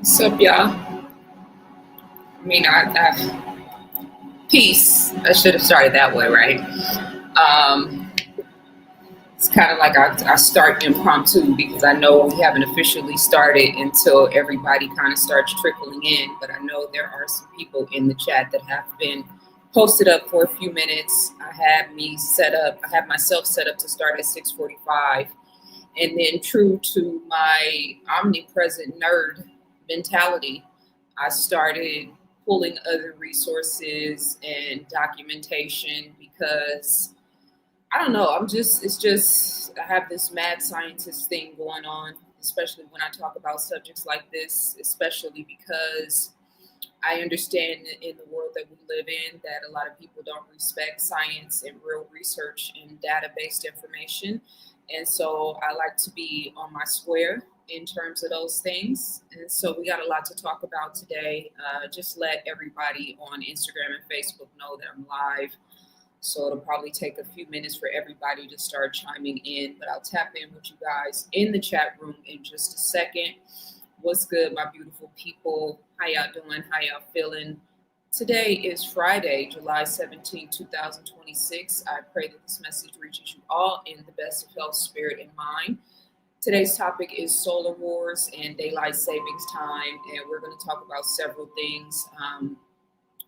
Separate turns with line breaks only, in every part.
What's up, y'all? Peace. I should have started that way, right? Um, it's kind of like I start impromptu because I know we haven't officially started until everybody kind of starts trickling in. But I know there are some people in the chat that have been posted up for a few minutes. I have myself set up to start at 6:45, and then true to my omnipresent nerd mentality, I started pulling other resources and documentation because I don't know, I have this mad scientist thing going on, especially when I talk about subjects like this, especially because I understand that in the world that we live in that a lot of people don't respect science and real research and data-based information. And so I like to be on my square in terms of those things. And so we got a lot to talk about today. Just let everybody on Instagram and Facebook know that I'm live. So it'll probably take a few minutes for everybody to start chiming in, but I'll tap in with you guys in the chat room in just a second. What's good, my beautiful people? How y'all doing? How y'all feeling? Today is Friday, July 17, 2026. I pray that this message reaches you all in the best of health, spirit, and mind. Today's topic is solar wars and daylight savings time, and we're going to talk about several things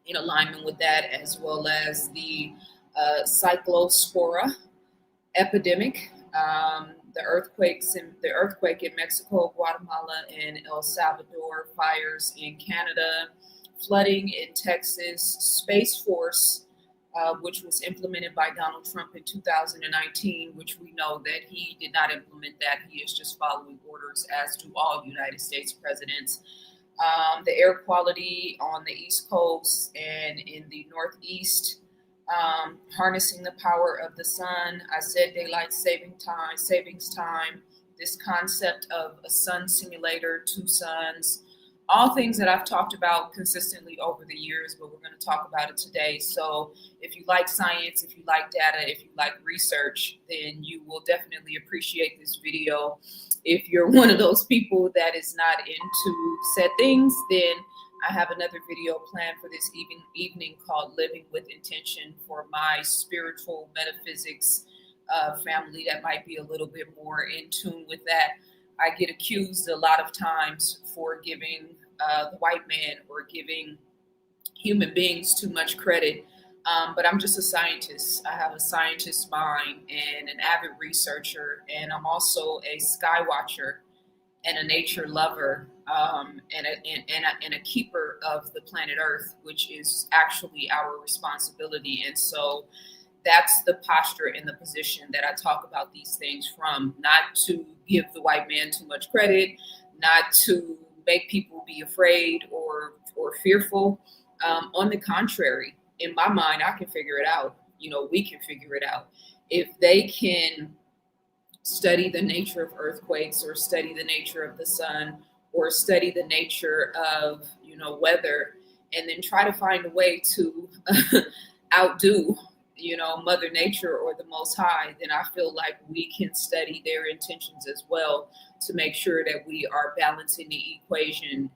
in alignment with that, as well as the cyclospora epidemic, the earthquake in Mexico, Guatemala, and El Salvador, fires in Canada, flooding in Texas, Space Force, which was implemented by Donald Trump in 2019, which we know that he did not implement that. He is just following orders, as do all United States presidents. The air quality on the East Coast and in the Northeast, harnessing the power of the sun. I said daylight savings time, this concept of a sun simulator, two suns, all things that I've talked about consistently over the years, but we're going to talk about it today. So if you like science, if you like data, if you like research, then you will definitely appreciate this video. If you're one of those people that is not into said things, then I have another video planned for this evening called Living with Intention for my spiritual metaphysics family that might be a little bit more in tune with that. I get accused a lot of times for giving the white man or giving human beings too much credit. But I'm just a scientist. I have a scientist's mind and an avid researcher, and I'm also a sky watcher and a nature lover, and a keeper of the planet Earth, which is actually our responsibility. And so that's the posture and the position that I talk about these things from, not to give the white man too much credit, not to make people be afraid or fearful. On the contrary, in my mind, I can figure it out. We can figure it out. If they can study the nature of earthquakes or study the nature of the sun or study the nature of weather, and then try to find a way to outdo Mother Nature or the Most High, then I feel like we can study their intentions as well to make sure that we are balancing the equation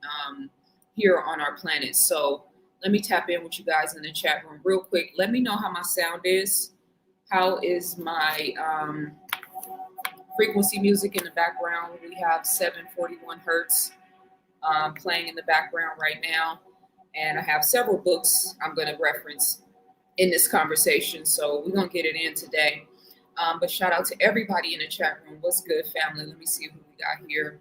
here on our planet. So let me tap in with you guys in the chat room real quick. Let me know how my sound is. How is my frequency music in the background? We have 741 hertz playing in the background right now, and I have several books I'm going to reference in this conversation, so we're going to get it in today. But shout out to everybody in the chat room. What's good, family? Let me see who we got here.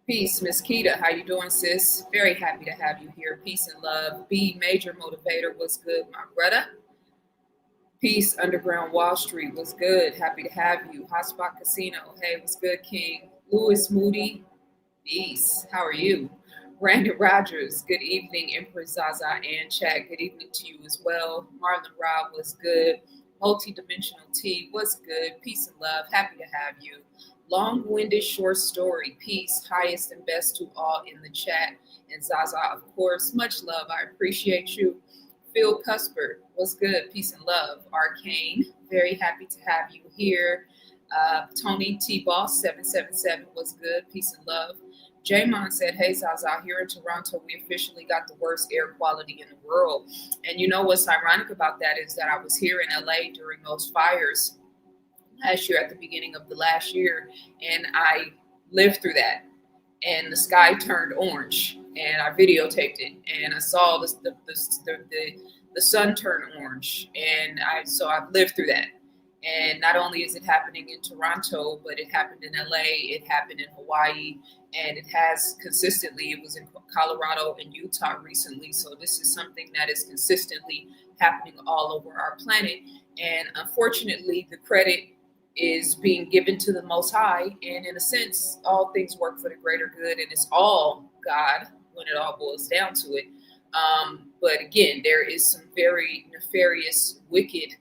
Peace, Miss Keita. How you doing, sis? Very happy to have you here. Peace and love. B, Major Motivator. What's good, my brother? Peace, Underground Wall Street. What's good? Happy to have you. Hotspot Casino. Hey, what's good, King? Louis Moody. Peace. How are you? Brandon Rogers. Good evening, Empress Zaza and Chad. Good evening to you as well. Marlon Rob. What's good? Multidimensional T. What's good? Peace and love. Happy to have you. Long-winded short story. Peace, highest and best to all in the chat. And Zaza, of course, much love. I appreciate you. Phil Cuthbert, what's good? Peace and love. Arcane, very happy to have you here. Tony T Boss 777 was good. Peace and love. Jaymon said, "Hey Zaza, here in Toronto, we officially got the worst air quality in the world." And you know what's ironic about that is that I was here in LA during those fires last year, at the beginning of the last year, and I lived through that. And the sky turned orange, and I videotaped it, and I saw the sun turn orange, and I've lived through that. And not only is it happening in Toronto, but it happened in LA, it happened in Hawaii, and it has consistently. It was in Colorado and Utah recently. So this is something that is consistently happening all over our planet. And unfortunately, the credit is being given to the Most High. And in a sense, all things work for the greater good, and it's all God when it all boils down to it. But again, there is some very nefarious, wicked,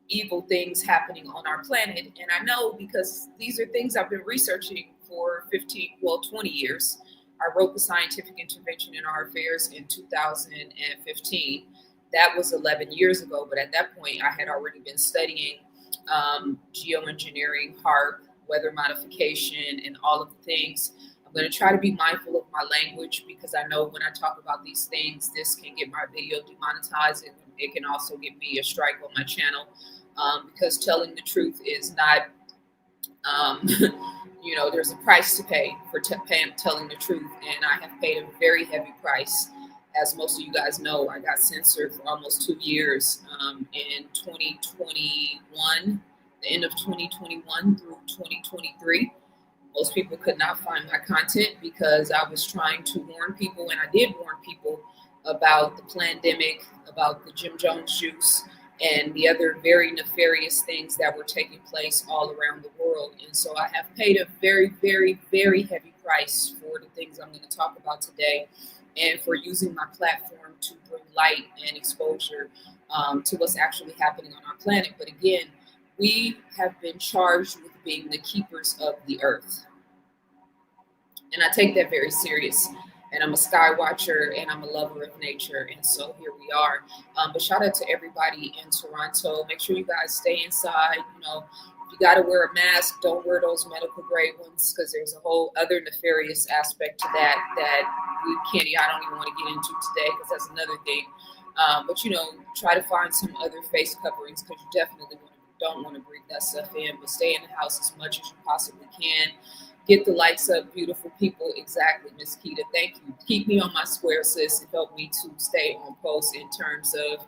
evil things happening on our planet. And I know because these are things I've been researching for 20 years. I wrote the scientific intervention in our affairs in 2015. That was 11 years ago. But at that point, I had already been studying geoengineering, HARP, weather modification, and all of the things. I'm going to try to be mindful of my language because I know when I talk about these things, this can get my video demonetized, and it can also get me a strike on my channel because telling the truth is not, there's a price to pay for telling the truth, and I have paid a very heavy price. As most of you guys know, I got censored for almost 2 years in 2021, the end of 2021 through 2023. Most people could not find my content because I was trying to warn people, and I did warn people about the pandemic, about the Jim Jones juice, and the other very nefarious things that were taking place all around the world. And so I have paid a very, very, very heavy price for the things I'm going to talk about today, and for using my platform to bring light and exposure to what's actually happening on our planet. But again, we have been charged with being the keepers of the earth. And I take that very serious. And I'm a sky watcher, and I'm a lover of nature. And so here we are. But shout out to everybody in Toronto. Make sure you guys stay inside. If you got to wear a mask, don't wear those medical grade ones, because there's a whole other nefarious aspect to that I don't even want to get into today, because that's another thing. But try to find some other face coverings, because you definitely don't want to breathe that stuff in. But stay in the house as much as you possibly can. Get the lights up, beautiful people. Exactly, Miss Keita. Thank you. Keep me on my square, sis. It helped me to stay on post in terms of,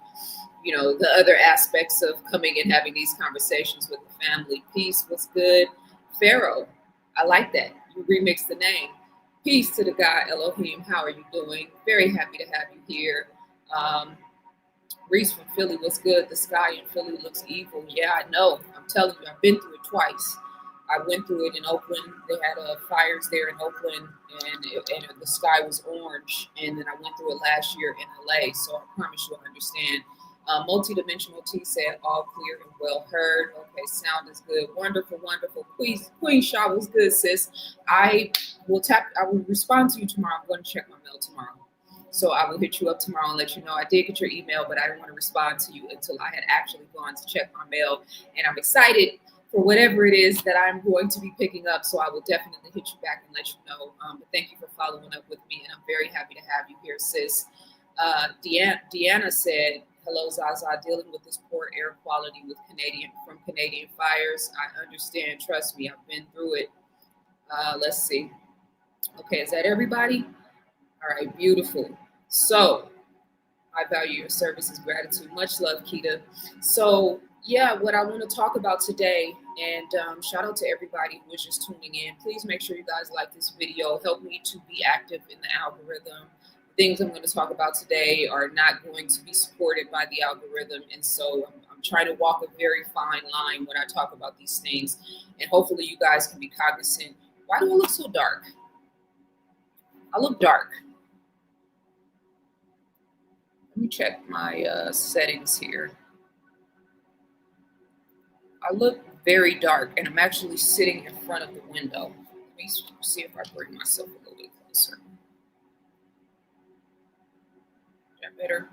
the other aspects of coming and having these conversations with the family. Peace was good. Pharaoh, I like that. You remixed the name. Peace to the God, Elohim. How are you doing? Very happy to have you here. Reese from Philly, what's good? The sky in Philly looks evil. Yeah, I know. I'm telling you, I've been through it twice. I went through it in Oakland. They had fires there in Oakland, and the sky was orange. And then I went through it last year in LA. So I promise you I understand. Multidimensional T said, all clear and well heard. Okay, sound is good. Wonderful, wonderful. Queen Shaw was good, sis. I will respond to you tomorrow. I'm going to check my mail tomorrow. So I will hit you up tomorrow and let you know I did get your email, but I didn't want to respond to you until I had actually gone to check my mail. And I'm excited for whatever it is that I'm going to be picking up. So I will definitely hit you back and let you know. But thank you for following up with me. And I'm very happy to have you here, sis. Deanna said, hello, Zaza, dealing with this poor air quality from Canadian fires. I understand. Trust me, I've been through it. Let's see. Okay, is that everybody? All right, beautiful. So I value your services, gratitude. Much love, Keita. So yeah, what I want to talk about today, and shout out to everybody who is just tuning in. Please make sure you guys like this video. Help me to be active in the algorithm. Things I'm going to talk about today are not going to be supported by the algorithm. And so I'm trying to walk a very fine line when I talk about these things. And hopefully you guys can be cognizant. Why do I look so dark? I look dark. Let me check my settings here. I look very dark, and I'm actually sitting in front of the window. Let me see if I bring myself a little bit closer. Is that better?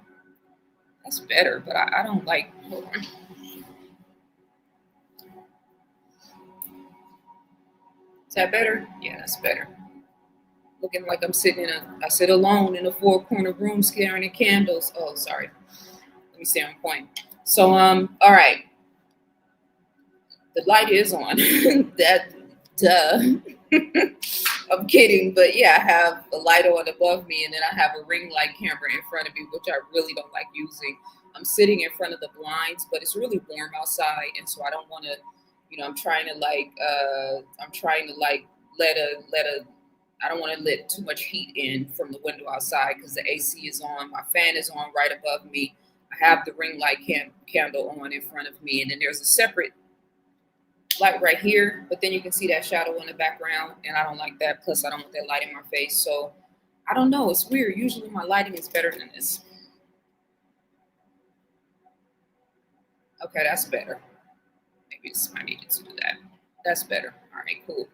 That's better, but I don't like, hold on. Is that better? Yeah, that's better. Looking like I sit alone in a four-corner room staring at candles. Oh, sorry. Let me stay on point. So, all right. The light is on. That, duh. I'm kidding, but yeah, I have a light on above me, and then I have a ring light camera in front of me, which I really don't like using. I'm sitting in front of the blinds, but it's really warm outside, and so I don't want to, I'm trying to like let a, I don't want to let too much heat in from the window outside because the AC is on, my fan is on right above me. I have the ring light candle on in front of me, and then there's a separate light right here, but then you can see that shadow in the background, and I don't like that. Plus, I don't want that light in my face. So I don't know. It's weird. Usually my lighting is better than this. Okay, that's better. Maybe I needed to do that. That's better. All right, cool.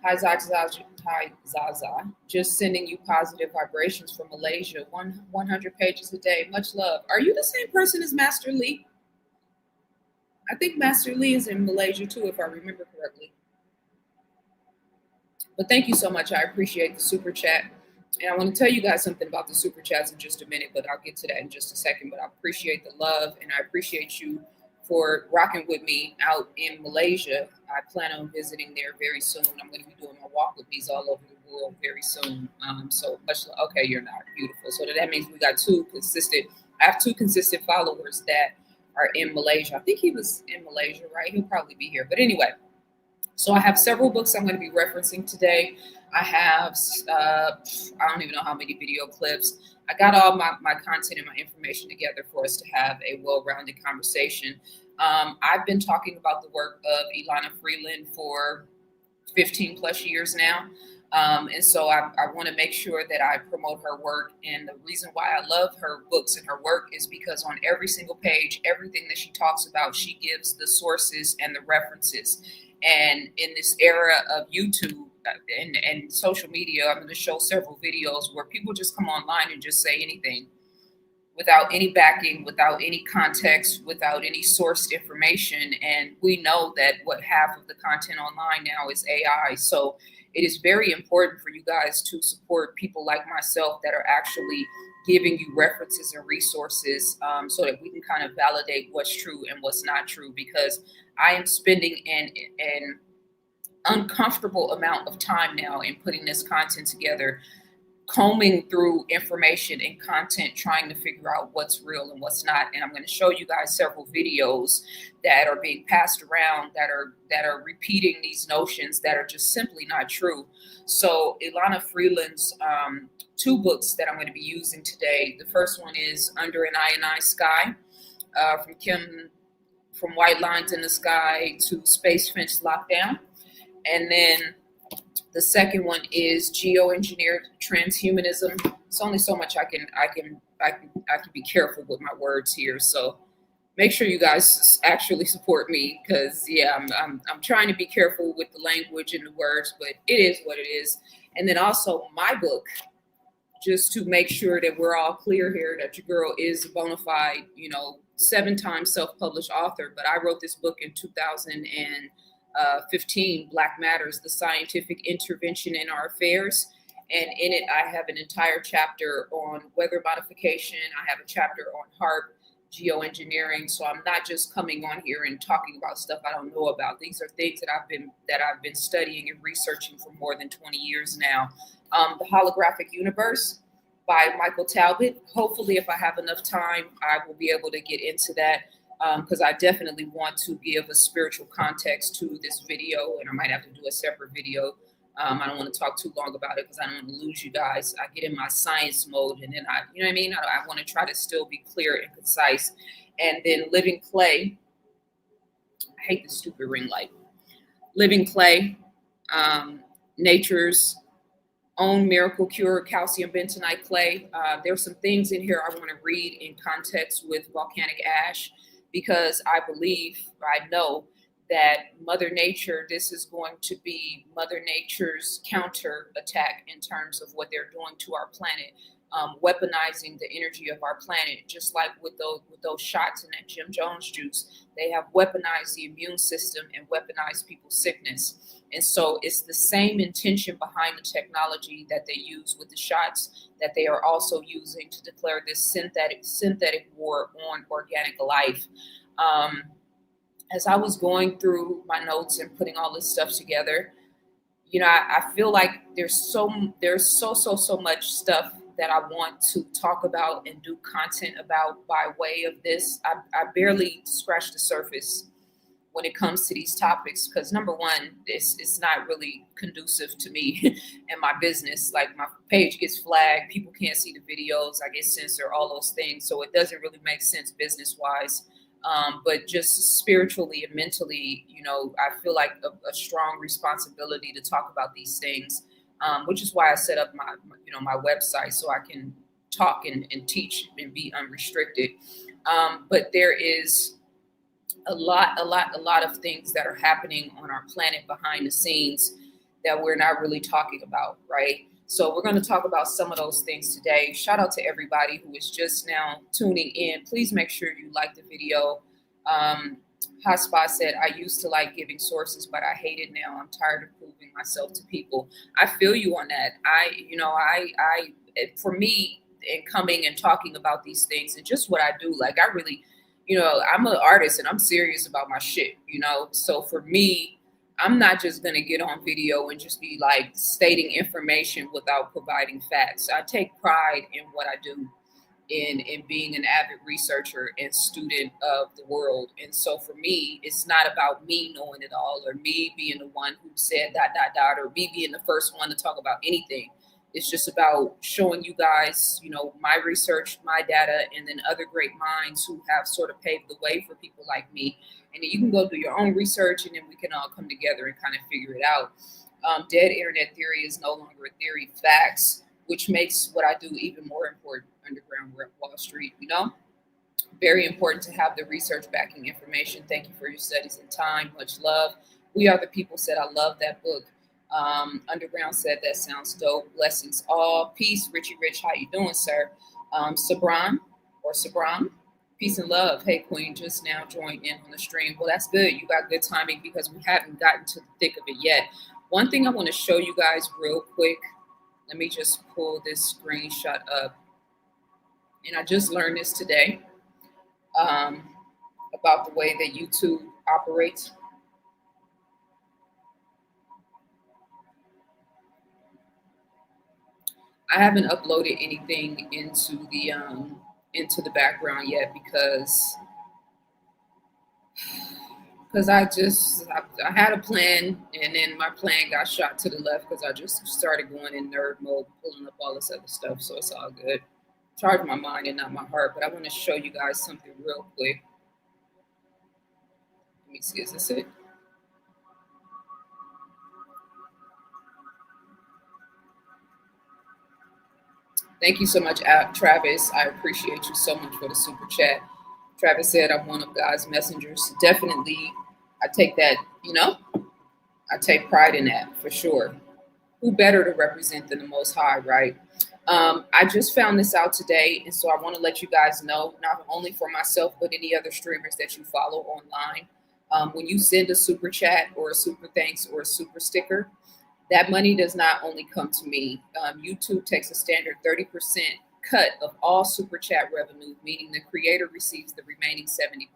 Hi Zaza. Hi Zaza. Just sending you positive vibrations from Malaysia. 100 pages a day. Much love. Are you the same person as Master Lee? I think Master Lee is in Malaysia too, if I remember correctly. But thank you so much. I appreciate the super chat. And I want to tell you guys something about the super chats in just a minute, but I'll get to that in just a second. But I appreciate the love, and I appreciate you for rocking with me out in Malaysia. I plan on visiting there very soon. I'm going to be doing my walk with these all over the world very soon. So much. Okay, you're not beautiful. So that means we got two consistent. I have two consistent followers that are in Malaysia. I think he was in Malaysia, right? He'll probably be here. But anyway. So I have several books I'm going to be referencing today. I have, I don't even know how many video clips. I got all my content and my information together for us to have a well-rounded conversation. I've been talking about the work of Ilana Freeland for 15 plus years now. And so I want to make sure that I promote her work. And the reason why I love her books and her work is because on every single page, everything that she talks about, she gives the sources and the references. And in this era of YouTube and social media, I'm going to show several videos where people just come online and just say anything without any backing, without any context, without any sourced information. And we know that what half of the content online now is AI. So it is very important for you guys to support people like myself that are actually giving you references and resources so that we can kind of validate what's true and what's not true, because I am spending an uncomfortable amount of time now in putting this content together, combing through information and content, trying to figure out what's real and what's not. And I'm going to show you guys several videos that are being passed around that are repeating these notions that are just simply not true. So Ilana Freeland's two books that I'm going to be using today. The first one is Under an Ionized Sky, from White Lines in the Sky to Space Fence Lockdown. And then the second one is Geoengineered Transhumanism. It's only so much I can be careful with my words here. So make sure you guys actually support me, because I'm trying to be careful with the language and the words, but it is what it is. And then also my book, just to make sure that we're all clear here, that your girl is a bona fide, 7-time self-published author. But I wrote this book in 2015, Black Matters, the Scientific Intervention in Our Affairs. And in it, I have an entire chapter on weather modification. I have a chapter on HARP, geoengineering. So I'm not just coming on here and talking about stuff I don't know about. These are things that I've been studying and researching for more than 20 years now. The Holographic Universe by Michael Talbot. Hopefully, if I have enough time, I will be able to get into that, because I definitely want to give a spiritual context to this video, and I might have to do a separate video. I don't want to talk too long about it because I don't want to lose you guys. I get in my science mode, and then I want to try to still be clear and concise. And then Living Clay. I hate this stupid ring light. Living Clay, nature's own miracle cure, calcium bentonite clay. There's some things in here I want to read in context with volcanic ash, because I know that Mother Nature, this is going to be Mother Nature's counter attack in terms of what they're doing to our planet, weaponizing the energy of our planet, just like with those shots in that Jim Jones juice. They have weaponized the immune system and weaponized people's sickness. And so it's the same intention behind the technology that they use with the shots that they are also using to declare this synthetic war on organic life. Um, as I was going through my notes and putting all this stuff together, I feel like there's so much stuff that I want to talk about and do content about by way of this. I barely scratched the surface when it comes to these topics because number one, it's not really conducive to me and my business. Like my page gets flagged, people can't see the videos, I get censored, all those things. So it doesn't really make sense business wise. But just spiritually and mentally, I feel like a strong responsibility to talk about these things, which is why I set up my website so I can talk and teach and be unrestricted. But there is a lot of things that are happening on our planet behind the scenes that we're not really talking about, right? So we're going to talk about some of those things today. Shout out to everybody who is just now tuning in. Please make sure you like the video. Hotspot said, I used to like giving sources, but I hate it now. I'm tired of proving myself to people. I feel you on that. For me, in coming and talking about these things and just what I do, like I really, I'm an artist and I'm serious about my shit. So for me, I'm not just going to get on video and just be like stating information without providing facts. I take pride in what I do in being an avid researcher and student of the world. And so for me, it's not about me knowing it all or me being the one who said dot, dot, dot, or me being the first one to talk about anything. It's just about showing you guys, my research, my data, and then other great minds who have sort of paved the way for people like me. And then you can go do your own research and then we can all come together and kind of figure it out. Dead internet theory is no longer a theory, facts, which makes what I do even more important. Underground Wall Street, very important to have the research backing information. Thank you for your studies and time. Much love. We Are the People said, I love that book. Underground said, that sounds dope. Blessings all. Peace, Richie Rich. How you doing, sir? Sabram, peace and love. Hey, Queen, just now joined in on the stream. Well, that's good. You got good timing because we haven't gotten to the thick of it yet. One thing I want to show you guys real quick. Let me just pull this screenshot up. And I just learned this today about the way that YouTube operates. I haven't uploaded anything into the background yet because I had a plan and then my plan got shot to the left because I just started going in nerd mode, pulling up all this other stuff. So it's all good. Charge my mind and not my heart. But I want to show you guys something real quick. Let me see. Is this it? Thank you so much, Travis. I appreciate you so much for the super chat. Travis said, I'm one of God's messengers. Definitely, I take that, I take pride in that for sure. Who better to represent than the Most High, right? I just found this out today, and so I want to let you guys know, not only for myself, but any other streamers that you follow online. When you send a super chat or a super thanks or a super sticker, that money does not only come to me. YouTube takes a standard 30% cut of all super chat revenue, meaning the creator receives the remaining 70%.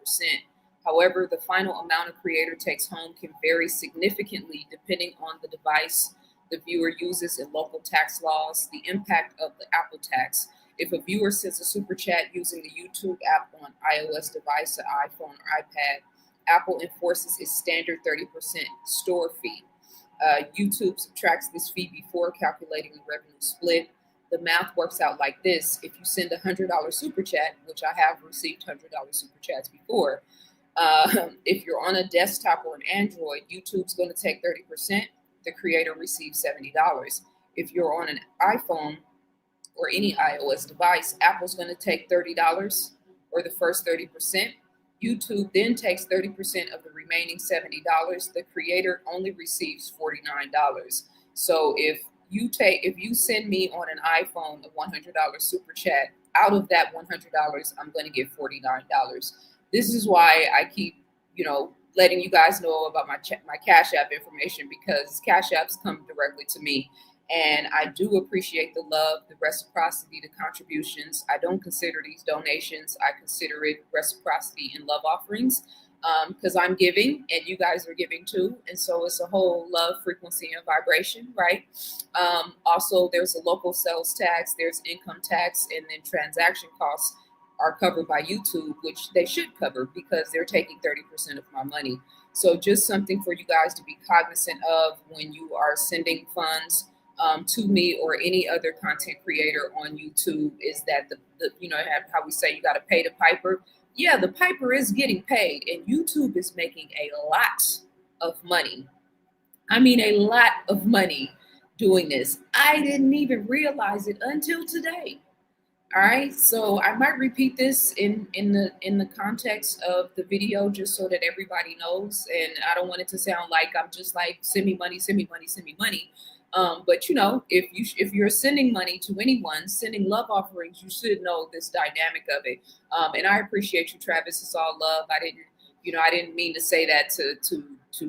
However, the final amount a creator takes home can vary significantly depending on the device the viewer uses in local tax laws, the impact of the Apple tax. If a viewer sends a super chat using the YouTube app on iOS device, an iPhone, or iPad, Apple enforces its standard 30% store fee. YouTube subtracts this fee before calculating the revenue split. The math works out like this. If you send a $100 super chat, which I have received $100 super chats before, if you're on a desktop or an Android, YouTube's going to take 30%. The creator receives $70. If you're on an iPhone or any iOS device, Apple's going to take $30 or the first 30%. YouTube then takes 30% of the remaining $70. The creator only receives $49. So if you send me on an iPhone a $100 super chat, out of that $100, I'm going to get $49. This is why I keep, letting you guys know about my Cash App information, because Cash Apps come directly to me. And I do appreciate the love, the reciprocity, the contributions. I don't consider these donations. I consider it reciprocity and love offerings, because I'm giving and you guys are giving too. And so it's a whole love, frequency, and vibration, right? Also, there's a local sales tax, there's income tax, and then transaction costs are covered by YouTube, which they should cover because they're taking 30% of my money. So just something for you guys to be cognizant of when you are sending funds to me or any other content creator on YouTube, is that the how we say you got to pay the piper. Yeah, the piper is getting paid, and YouTube is making a lot of money. I mean, a lot of money doing this. I didn't even realize it until today. All right, so I might repeat this in the context of the video, just so that everybody knows. And I don't want it to sound like I'm just like, send me money, send me money, send me money. But if you're sending money to anyone, sending love offerings, you should know this dynamic of it. And I appreciate you, Travis. It's all love. I didn't mean to say that to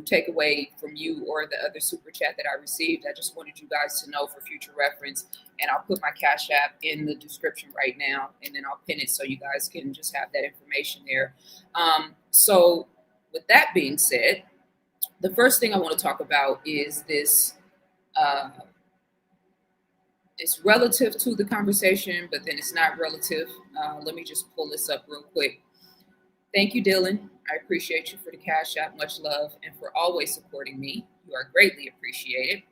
take away from you or the other super chat that I received. I just wanted you guys to know for future reference. And I'll put my Cash App in the description right now, and then I'll pin it so you guys can just have that information there. So with that being said, the first thing I want to talk about is this. It's relative to the conversation, but then it's not relative. Let me just pull this up real quick. Thank you, Dylan. I appreciate you for the Cash App. Much love, and for always supporting me. You are greatly appreciated.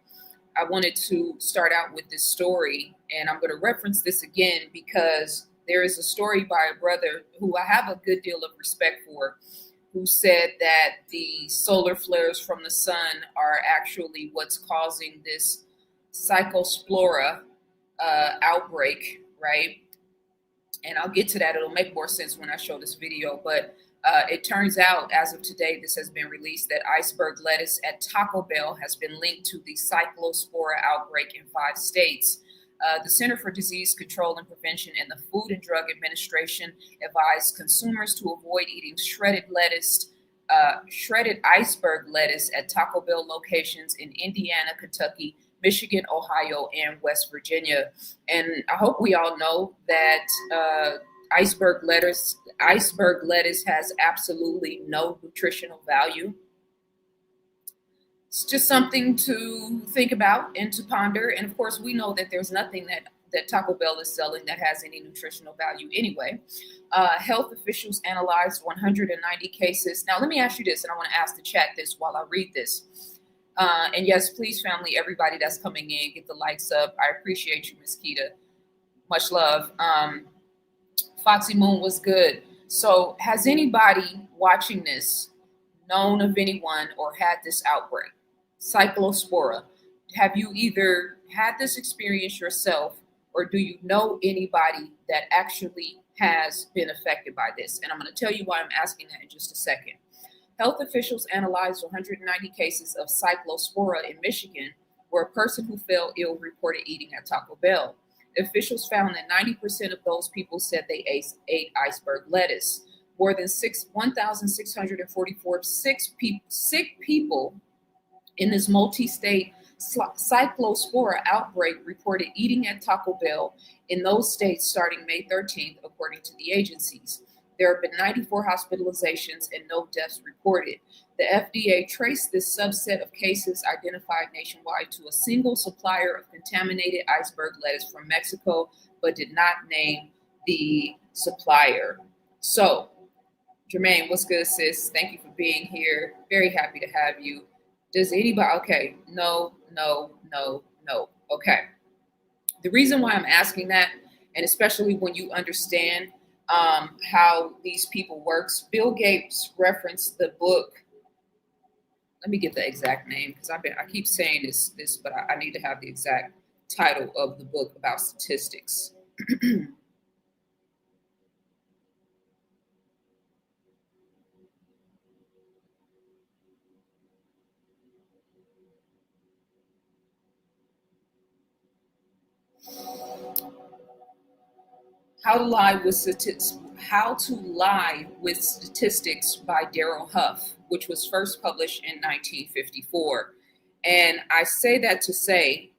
I wanted to start out with this story, and I'm going to reference this again because there is a story by a brother who I have a good deal of respect for, who said that the solar flares from the sun are actually what's causing this cyclospora outbreak, right? And I'll get to that. It'll make more sense when I show this video. But it turns out, as of today, this has been released, that iceberg lettuce at Taco Bell has been linked to the cyclospora outbreak in 5 states. The Center for Disease Control and Prevention and the Food and Drug Administration advised consumers to avoid eating shredded iceberg lettuce at Taco Bell locations in Indiana, Kentucky, Michigan, Ohio, and West Virginia. And I hope we all know that iceberg lettuce has absolutely no nutritional value. It's just something to think about and to ponder. And of course, we know that there's nothing that Taco Bell is selling that has any nutritional value anyway. Health officials analyzed 190 cases. Now, let me ask you this, and I want to ask the chat this while I read this. And yes, please, family, everybody that's coming in, get the likes up. I appreciate you, Miss Keita. Much love. Foxy Moon was good. So has anybody watching this known of anyone or had this outbreak? Cyclospora. Have you either had this experience yourself, or do you know anybody that actually has been affected by this? And I'm going to tell you why I'm asking that in just a second. Health officials analyzed 190 cases of cyclospora in Michigan, where a person who fell ill reported eating at Taco Bell. Officials found that 90% of those people said they ate iceberg lettuce. More than 1,644 sick people in this multi-state cyclospora outbreak reported eating at Taco Bell in those states starting May 13th, according to the agencies. There have been 94 hospitalizations and no deaths reported. The FDA traced this subset of cases identified nationwide to a single supplier of contaminated iceberg lettuce from Mexico, but did not name the supplier. So, Jermaine, what's good, sis? Thank you for being here. Very happy to have you. Does anybody? Okay, no. Okay. The reason why I'm asking that, and especially when you understand how these people works, Bill Gates referenced the book. Let me get the exact name, because I keep saying this, but I need to have the exact title of the book about statistics. How to Lie with Statistics by Daryl Huff, which was first published in 1954. And I say that to say,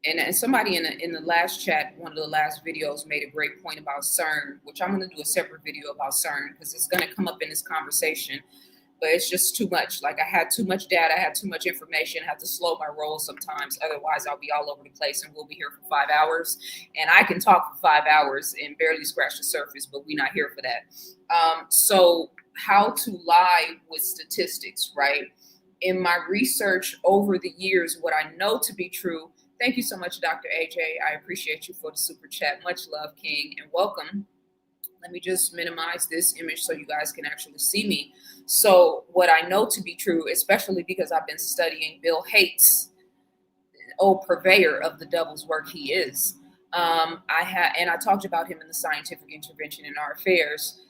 and somebody in the last chat, one of the last videos, made a great point about CERN, which I'm going to do a separate video about CERN because it's going to come up in this conversation. But it's just too much. Like, I had too much data, I had too much information, I have to slow my roll sometimes. Otherwise, I'll be all over the place and we'll be here for 5 hours. And I can talk for 5 hours and barely scratch the surface, but we're not here for that. So how to lie with statistics, right? In my research over the years, what I know to be true, thank you so much, Dr. AJ. I appreciate you for the super chat. Much love, King, and welcome. Let me just minimize this image so you guys can actually see me. So what I know to be true, especially because I've been studying Bill Hates, purveyor of the devil's work he is. I talked about him in the scientific intervention in our affairs.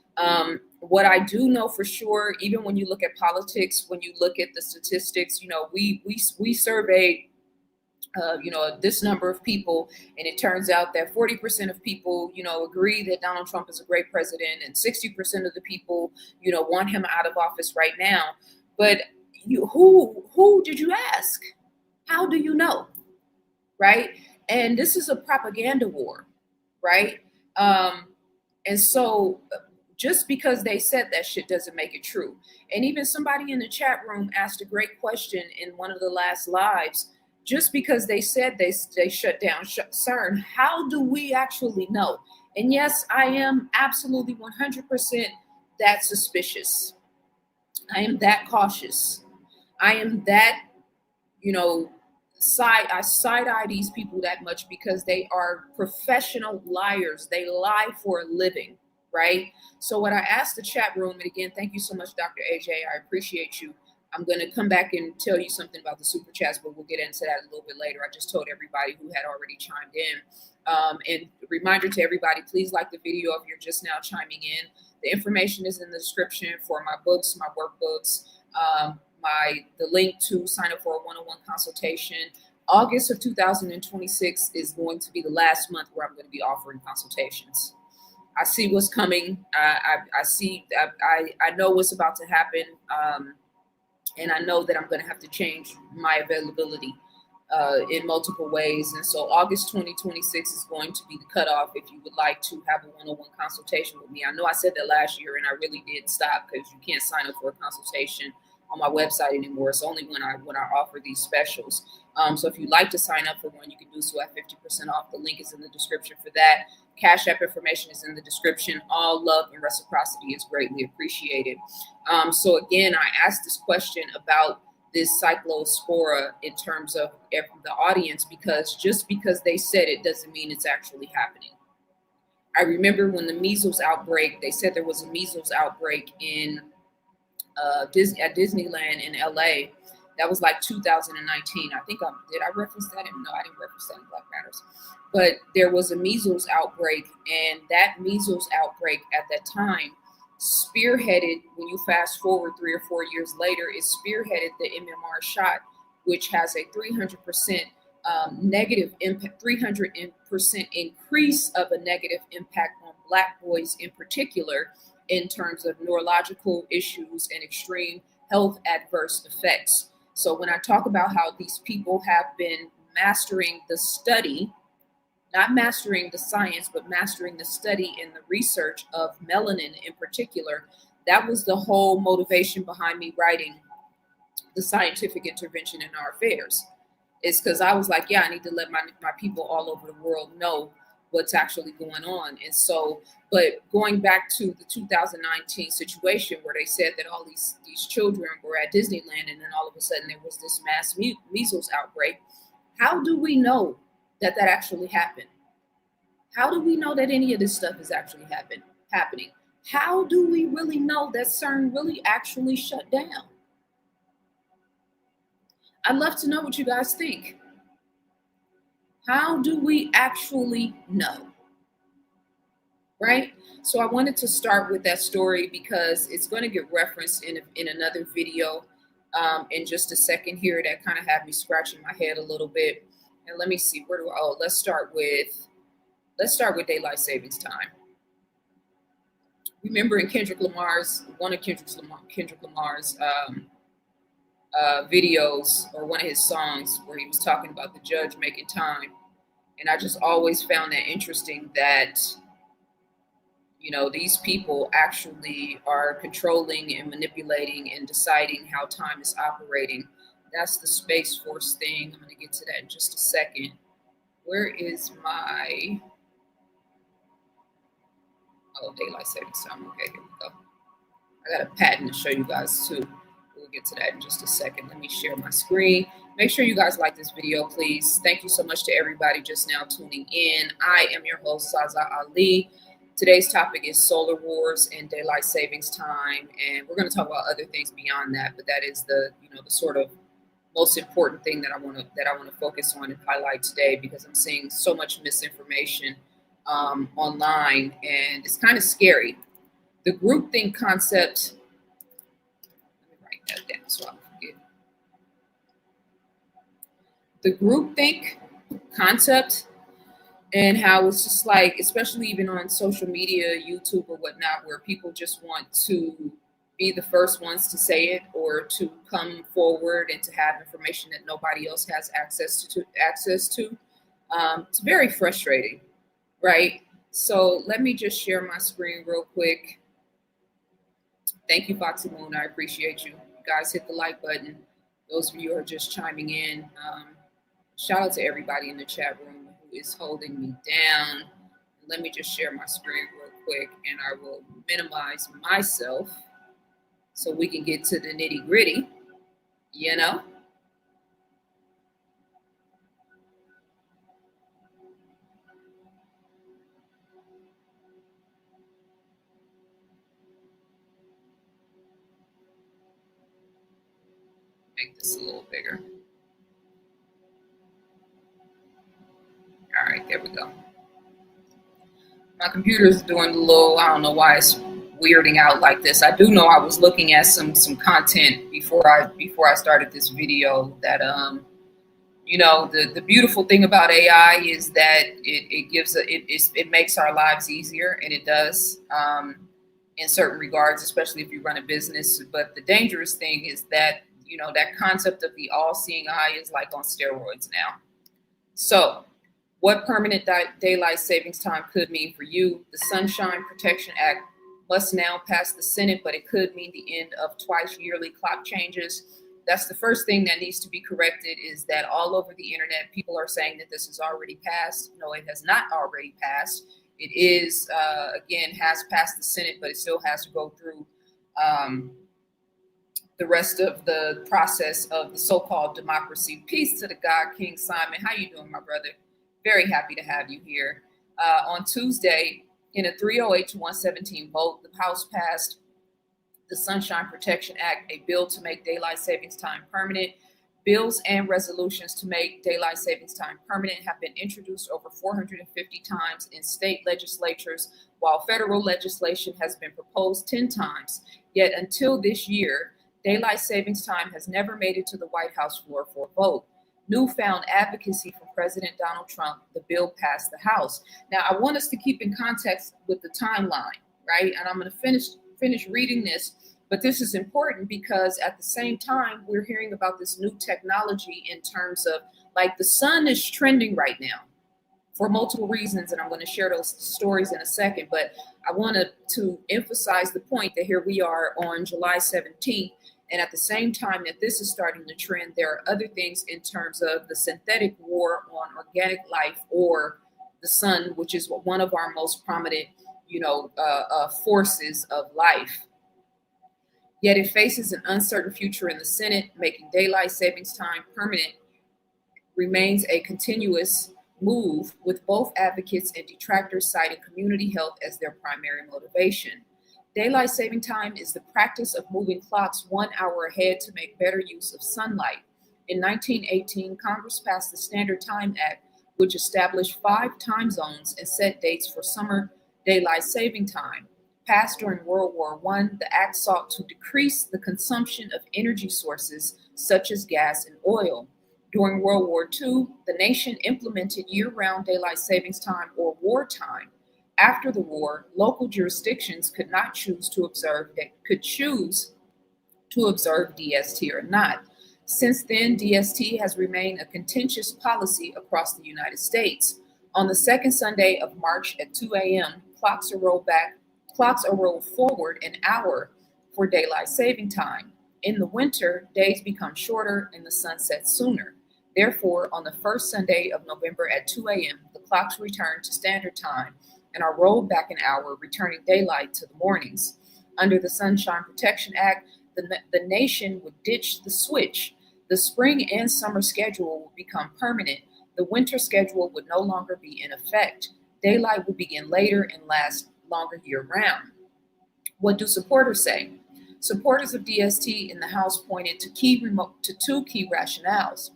What I do know for sure, even when you look at politics, when you look at the statistics, we surveyed this number of people, and it turns out that 40% of people, agree that Donald Trump is a great president, and 60% of the people, want him out of office right now. But who did you ask? How do you know? Right? And this is a propaganda war, right? And so just because they said that shit doesn't make it true. And even somebody in the chat room asked a great question in one of the last lives. Just because they said they shut down CERN, how do we actually know? And yes, I am absolutely 100% that suspicious. I am that cautious. I am that, I side-eye these people that much because they are professional liars. They lie for a living, right? So what I asked the chat room, and again, thank you so much, Dr. AJ. I appreciate you. I'm going to come back and tell you something about the super chats, but we'll get into that a little bit later. I just told everybody who had already chimed in. And reminder to everybody, please like the video if you're just now chiming in. The information is in the description for my books, my workbooks, the link to sign up for a one-on-one consultation. August of 2026 is going to be the last month where I'm going to be offering consultations. I see what's coming. I know what's about to happen. And I know that I'm going to have to change my availability in multiple ways. And so August 2026 is going to be the cutoff if you would like to have a one-on-one consultation with me. I know I said that last year, and I really did stop because you can't sign up for a consultation on my website anymore. It's only when I offer these specials. So if you'd like to sign up for one, you can do so at 50% off. The link is in the description for that. Cash App information is in the description. All love and reciprocity is greatly appreciated. So again, I asked this question about this cyclospora in terms of the audience, because just because they said it doesn't mean it's actually happening. I remember when the measles outbreak, they said there was a measles outbreak in at Disneyland in LA. That was like 2019. I think did I reference that? No, I didn't reference that in Black Matters. But there was a measles outbreak, and that measles outbreak at that time spearheaded, when you fast forward 3 or 4 years later, it spearheaded the MMR shot, which has a 300% negative impact, 300% increase of a negative impact on Black boys in particular, in terms of neurological issues and extreme health adverse effects. So when I talk about how these people have been mastering the study, not mastering the science, but mastering the study and the research of melanin in particular, that was the whole motivation behind me writing the scientific intervention in our affairs. It's because I was like, yeah, I need to let my people all over the world know what's actually going on. And so, but going back to the 2019 situation where they said that all these children were at Disneyland, and then all of a sudden there was this mass measles outbreak. How do we know that actually happened? How do we know that any of this stuff is actually happening? How do we really know that CERN really actually shut down? I'd love to know what you guys think. How do we actually know? Right? So I wanted to start with that story because it's going to get referenced in another video in just a second here that kind of had me scratching my head a little bit. And let me see, let's start with daylight savings time. Remember in one of Kendrick Lamar's videos, or one of his songs, where he was talking about the judge making time. And I just always found that interesting that, these people actually are controlling and manipulating and deciding how time is operating. That's the Space Force thing. I'm going to get to that in just a second. Where is my, daylight savings time. Okay, here we go. I got a patent to show you guys too. We'll get to that in just a second. Let me share my screen. Make sure you guys like this video, please. Thank you so much to everybody just now tuning in. I am your host, Saza Ali. Today's topic is solar wars and daylight savings time, and we're going to talk about other things beyond that. But that is the sort of most important thing that I want to focus on and highlight today, because I'm seeing so much misinformation online, and it's kind of scary. The groupthink concept. Let me write that down so I don't forget. The groupthink concept, and how it's just like, especially even on social media, YouTube or whatnot, where people just want to be the first ones to say it, or to come forward and to have information that nobody else has access to. It's very frustrating, right? So let me just share my screen real quick. Thank you, Foxy Moon. I appreciate you. You guys hit the like button. Those of you who are just chiming in, shout out to everybody in the chat room who is holding me down. Let me just share my screen real quick, and I will minimize myself so we can get to the nitty gritty, Make this a little bigger. All right, there we go. My computer's doing a little, I don't know why it's weirding out like this. I do know I was looking at some content before I started this video that the beautiful thing about AI is that it makes our lives easier, and it does in certain regards, especially if you run a business. But the dangerous thing is that that concept of the all-seeing eye is like on steroids now. So what permanent daylight savings time could mean for you. The Sunshine Protection Act must now pass the Senate, but it could mean the end of twice yearly clock changes. That's the first thing that needs to be corrected, is that all over the internet, people are saying that this has already passed. No, it has not already passed. It is, again, has passed the Senate, but it still has to go through the rest of the process of the so-called democracy. Peace to the God, King Simon. How you doing, my brother? Very happy to have you here. On Tuesday, in a 308 to 117 vote, the House passed the Sunshine Protection Act, a bill to make daylight savings time permanent. Bills and resolutions to make daylight savings time permanent have been introduced over 450 times in state legislatures, while federal legislation has been proposed 10 times. Yet until this year, daylight savings time has never made it to the White House floor for a vote. Newfound advocacy from President Donald Trump, the bill passed the House. Now, I want us to keep in context with the timeline, right? And I'm going to finish reading this, but this is important because at the same time, we're hearing about this new technology in terms of, like, the sun is trending right now for multiple reasons, and I'm going to share those stories in a second. But I wanted to emphasize the point that here we are on July 17th, and at the same time that this is starting to trend, there are other things in terms of the synthetic war on organic life, or the sun, which is one of our most prominent, forces of life. Yet it faces an uncertain future in the Senate. Making daylight savings time permanent remains a continuous move, with both advocates and detractors citing community health as their primary motivation. Daylight saving time is the practice of moving clocks 1 hour ahead to make better use of sunlight. In 1918, Congress passed the Standard Time Act, which established 5 time zones and set dates for summer daylight saving time. Passed during World War I, the act sought to decrease the consumption of energy sources such as gas and oil. During World War II, the nation implemented year-round daylight savings time, or wartime. After the war, local jurisdictions could choose to observe DST or not. Since then, DST has remained a contentious policy across the United States. On the second Sunday of March at 2 a.m., clocks are rolled forward an hour for daylight saving time. In the winter, days become shorter and the sun sets sooner. Therefore, on the first Sunday of November at 2 a.m., the clocks return to standard time and are rolled back an hour, returning daylight to the mornings. Under the Sunshine Protection Act, the nation would ditch the switch. The spring and summer schedule would become permanent. The winter schedule would no longer be in effect. Daylight would begin later and last longer year-round. What do supporters say? Supporters of DST in the House pointed to two key rationales: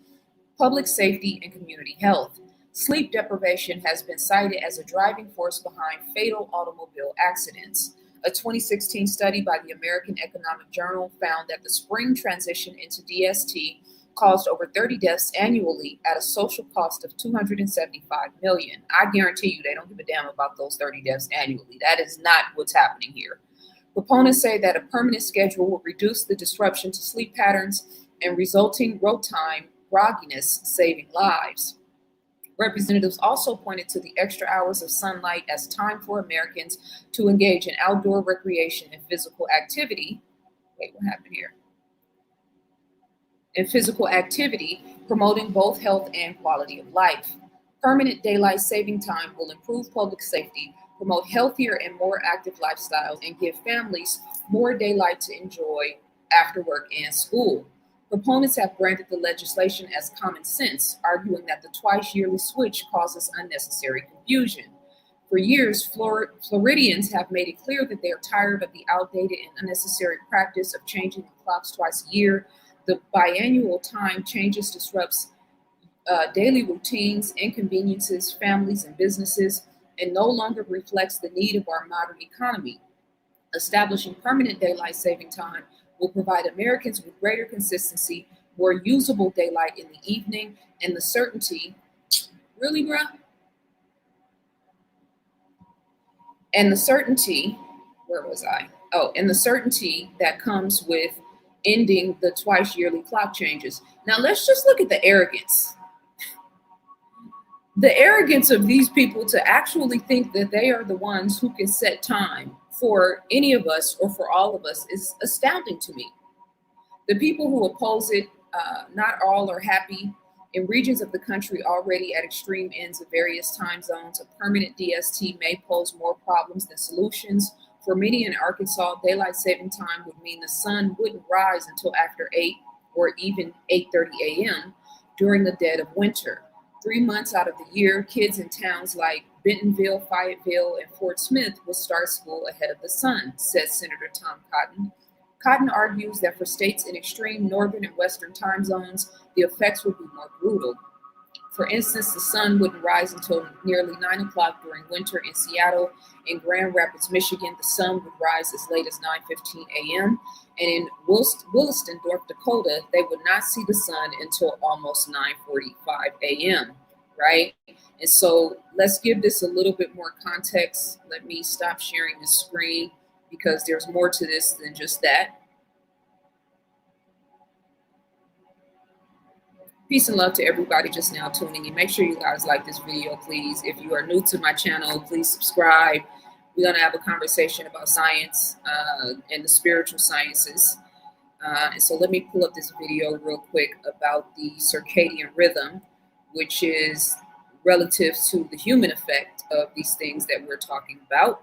public safety and community health. Sleep deprivation has been cited as a driving force behind fatal automobile accidents. A 2016 study by the American Economic Journal found that the spring transition into DST caused over 30 deaths annually at a social cost of $275 million. I guarantee you they don't give a damn about those 30 deaths annually. That is not what's happening here. Proponents say that a permanent schedule will reduce the disruption to sleep patterns and resulting road time grogginess, saving lives. Representatives also pointed to the extra hours of sunlight as time for Americans to engage in outdoor recreation and physical activity. Wait, what happened here? In physical activity, promoting both health and quality of life. Permanent daylight saving time will improve public safety, promote healthier and more active lifestyles, and give families more daylight to enjoy after work and school. Proponents have branded the legislation as common sense, arguing that the twice-yearly switch causes unnecessary confusion. For years, Floridians have made it clear that they are tired of the outdated and unnecessary practice of changing the clocks twice a year. The biannual time changes disrupts daily routines, inconveniences families and businesses, and no longer reflects the need of our modern economy. Establishing permanent daylight saving time will provide Americans with greater consistency, more usable daylight in the evening, and the certainty, really, bruh? And the certainty, where was I? Oh, and the certainty that comes with ending the twice yearly clock changes. Now let's just look at the arrogance. The arrogance of these people to actually think that they are the ones who can set time for any of us or for all of us is astounding to me. The people who oppose it, not all are happy. In regions of the country already at extreme ends of various time zones, a permanent DST may pose more problems than solutions. For many in Arkansas, daylight saving time would mean the sun wouldn't rise until after 8 or even 8:30 a.m. during the dead of winter. 3 months out of the year, kids in towns like Bentonville, Fayetteville, and Fort Smith will start school ahead of the sun, says Senator Tom Cotton. Cotton argues that for states in extreme northern and western time zones, the effects would be more brutal. For instance, the sun wouldn't rise until nearly 9 o'clock during winter in Seattle. In Grand Rapids, Michigan, the sun would rise as late as 9:15 a.m. And in Williston, North Dakota, they would not see the sun until almost 9:45 a.m., right? And so let's give this a little bit more context. Let me stop sharing the screen because there's more to this than just that. Peace and love to everybody just now tuning in. Make sure you guys like this video, please. If you are new to my channel, please subscribe. We're going to have a conversation about science and the spiritual sciences. And so let me pull up this video real quick about the circadian rhythm, which is relative to the human effect of these things that we're talking about.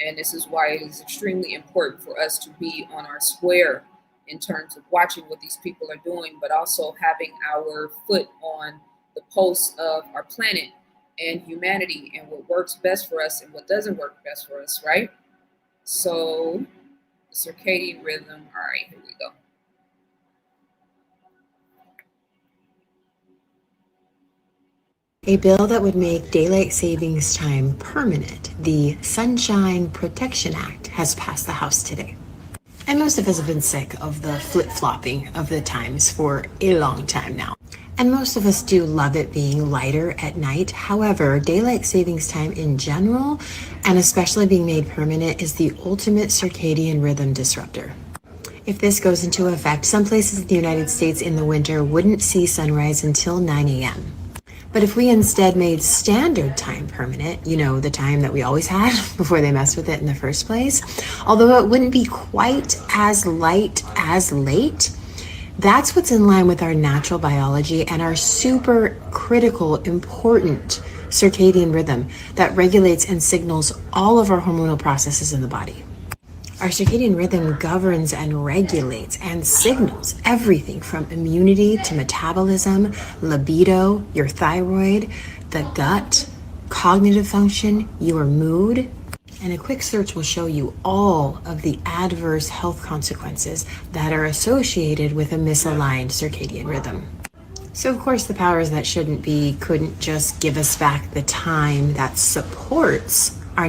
And this is why it is extremely important for us to be on our square in terms of watching what these people are doing, but also having our foot on the pulse of our planet and humanity and what works best for us and what doesn't work best for us, right? So the circadian rhythm, all right, here we go.
A bill that would make daylight savings time permanent, the Sunshine Protection Act, has passed the House today. And most of us have been sick of the flip-flopping of the times for a long time now. And most of us do love it being lighter at night. However, daylight savings time in general, and especially being made permanent, is the ultimate circadian rhythm disruptor. If this goes into effect, some places in the United States in the winter wouldn't see sunrise until 9 a.m. But if we instead made standard time permanent, the time that we always had before they messed with it in the first place, although it wouldn't be quite as light as late, that's what's in line with our natural biology and our super critical, important circadian rhythm that regulates and signals all of our hormonal processes in the body. Our circadian rhythm governs and regulates and signals everything from immunity to metabolism, libido, your thyroid, the gut, cognitive function, your mood. And a quick search will show you all of the adverse health consequences that are associated with a misaligned circadian rhythm. So of course the powers that shouldn't be couldn't just give us back the time that supports our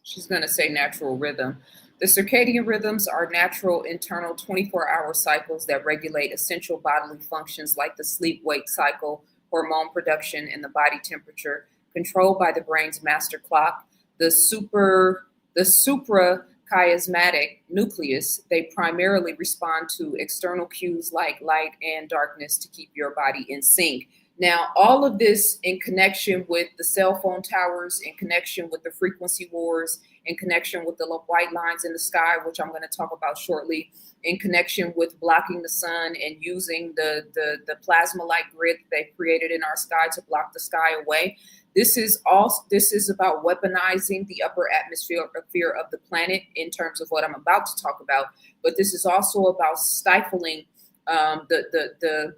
She's going to say natural rhythm. The circadian rhythms are natural internal 24-hour cycles that regulate essential bodily functions like the sleep-wake cycle, hormone production, and the body temperature, controlled by the brain's master clock. The suprachiasmatic nucleus, they primarily respond to external cues like light and darkness to keep your body in sync. Now, all of this in connection with the cell phone towers, in connection with the frequency wars, in connection with the white lines in the sky, which I'm going to talk about shortly, in connection with blocking the sun and using the plasma-like grid they created in our sky to block the sky away. This is about weaponizing the upper atmosphere of the planet in terms of what I'm about to talk about. But this is also about stifling the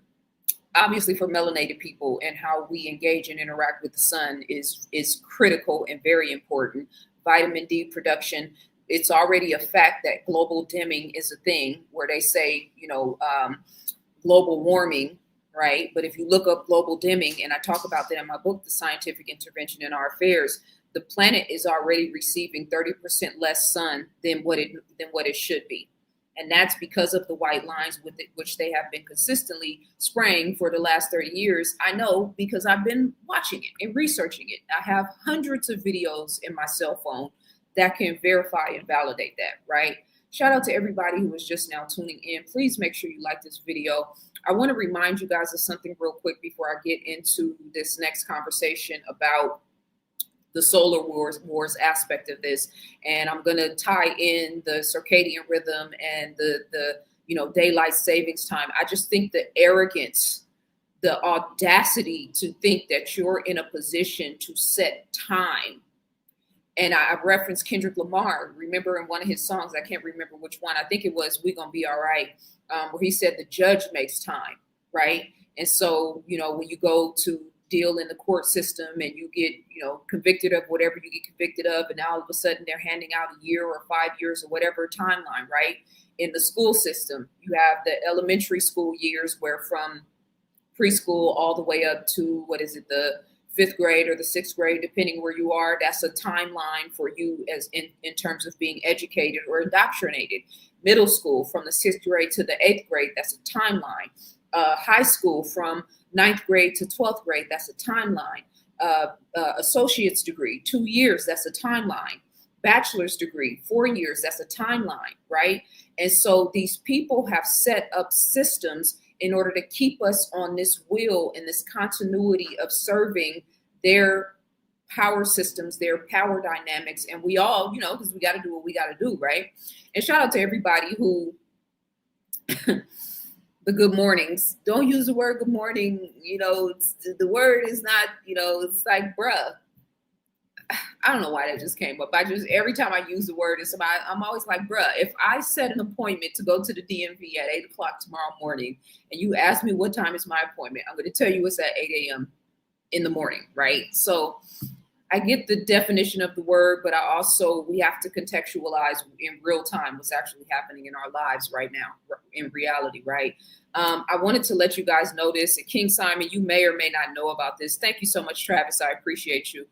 obviously for melanated people, and how we engage and interact with the sun is critical and very important. Vitamin D production. It's already a fact that global dimming is a thing where they say, global warming, right? But if you look up global dimming, and I talk about that in my book, The Scientific Intervention in Our Affairs, the planet is already receiving 30% less sun than what it should be. And that's because of the white lines with it, which they have been consistently spraying for the last 30 years. I know because I've been watching it and researching it. I have hundreds of videos in my cell phone that can verify and validate that, right? Shout out to everybody who is just now tuning in. Please make sure you like this video. I want to remind you guys of something real quick before I get into this next conversation about the solar wars aspect of this. And I'm going to tie in the circadian rhythm and the daylight savings time. I just think the arrogance, the audacity to think that you're in a position to set time. And I referenced Kendrick Lamar. Remember in one of his songs, I can't remember which one, I think it was We Gonna Be All Right, where he said the judge makes time, right? And so, when you go to deal in the court system and you get, convicted of whatever you get convicted of, and now all of a sudden they're handing out a year or 5 years or whatever timeline, right? In the school system, you have the elementary school years where from preschool all the way up to, the 5th grade or the 6th grade, depending where you are, that's a timeline for you as in terms of being educated or indoctrinated. Middle school from the 6th grade to the 8th grade, that's a timeline. High school from 9th grade to 12th grade, that's a timeline. Associate's degree, 2 years, that's a timeline. Bachelor's degree, 4 years, that's a timeline, right? And so these people have set up systems in order to keep us on this wheel and this continuity of serving their power systems, their power dynamics. And we all, because we got to do what we got to do, right? And shout out to everybody who the good mornings. Don't use the word good morning. The word is not, it's like, bruh. I don't know why that just came up. Every time I use the word, I'm always like, bruh, if I set an appointment to go to the DMV at 8 o'clock tomorrow morning, and you ask me what time is my appointment, I'm going to tell you it's at 8 a.m. in the morning, right? So I get the definition of the word, but we have to contextualize in real time what's actually happening in our lives right now, in reality, right? I wanted to let you guys know this. And King Simon, you may or may not know about this. Thank you so much, Travis. I appreciate you.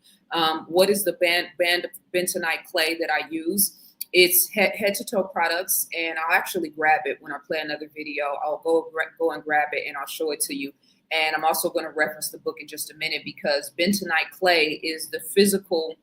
What is the bentonite clay that I use? It's head to toe products, and I'll actually grab it when I play another video. I'll go and grab it, and I'll show it to you. And I'm also going to reference the book in just a minute, because bentonite clay is the physical,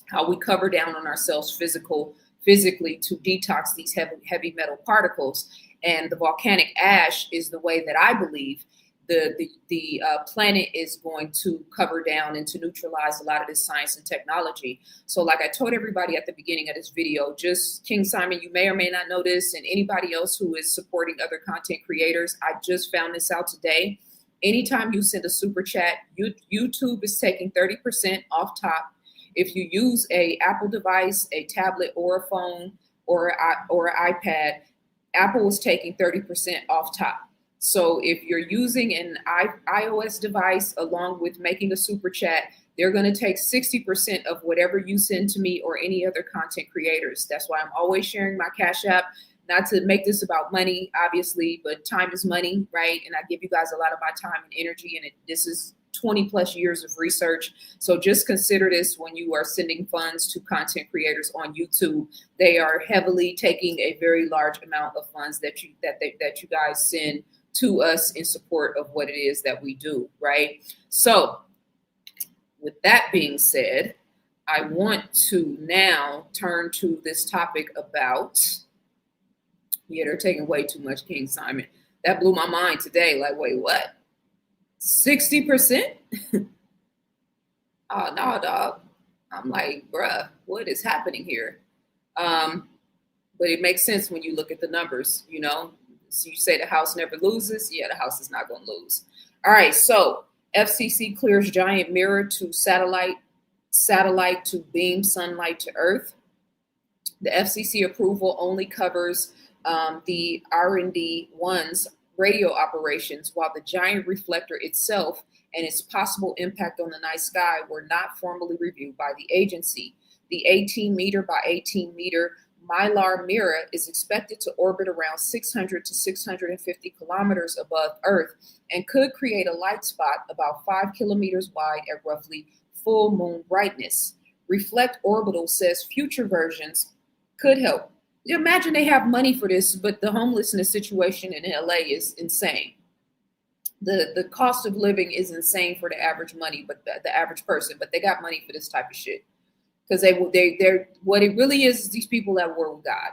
how we cover down on ourselves physically to detox these heavy metal particles. And the volcanic ash is the way that I believe the planet is going to cover down and to neutralize a lot of this science and technology. So like I told everybody at the beginning of this video, just King Simon, you may or may not know this, and anybody else who is supporting other content creators, I just found this out today. Anytime you send a super chat, YouTube is taking 30% off top. If you use a Apple device, a tablet or a phone or an iPad, Apple is taking 30% off top. So if you're using an iOS device along with making a super chat, they're going to take 60% of whatever you send to me or any other content creators. That's why I'm always sharing my Cash App. Not to make this about money, obviously, but time is money, right? And I give you guys a lot of my time and energy, and this is 20 plus years of research. So just consider this when you are sending funds to content creators on YouTube. They are heavily taking a very large amount of funds that you guys send to us in support of what it is that we do, right? So with that being said, I want to now turn to this topic about, they're taking way too much, King Simon. That blew my mind today. Like, wait, what? 60%? Oh, no, dog. I'm like, bruh, what is happening here? But it makes sense when you look at the numbers, you know. So you say the house never loses. Yeah, the house is not going to lose. All right, so FCC clears giant mirror to satellite to beam sunlight to Earth. The FCC approval only covers the R&D1's radio operations, while the giant reflector itself and its possible impact on the night sky were not formally reviewed by the agency. The 18 meter by 18 meter Mylar mirror is expected to orbit around 600 to 650 kilometers above Earth and could create a light spot about 5 kilometers wide at roughly full moon brightness. Reflect Orbital says future versions could help. Imagine they have money for this, but the homelessness situation in LA is insane. The cost of living is insane for the average the average person, but they got money for this type of shit. Because they're what it really is these people that war with God.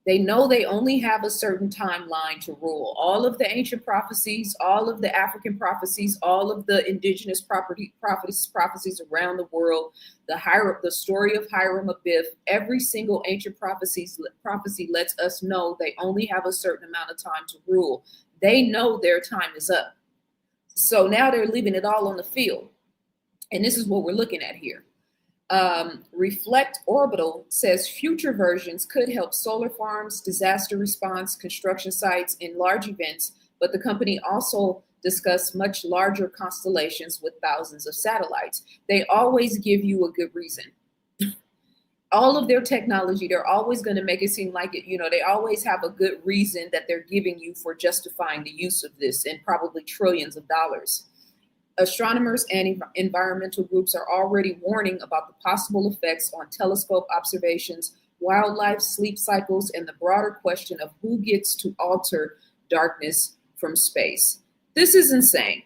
They know they only have a certain timeline to rule. All of the ancient prophecies, all of the African prophecies, all of the indigenous prophecies around the world, the story of Hiram Abiff, every single ancient prophecy lets us know they only have a certain amount of time to rule. They know their time is up. So now they're leaving it all on the field. And this is what we're looking at here. Reflect Orbital says future versions could help solar farms, disaster response, construction sites, and large events, but the company also discussed much larger constellations with thousands of satellites. They always give you a good reason. All of their technology, they're always going to make it seem like it, they always have a good reason that they're giving you for justifying the use of this, and probably trillions of dollars. Astronomers and environmental groups are already warning about the possible effects on telescope observations, wildlife sleep cycles, and the broader question of who gets to alter darkness from space. This is insane.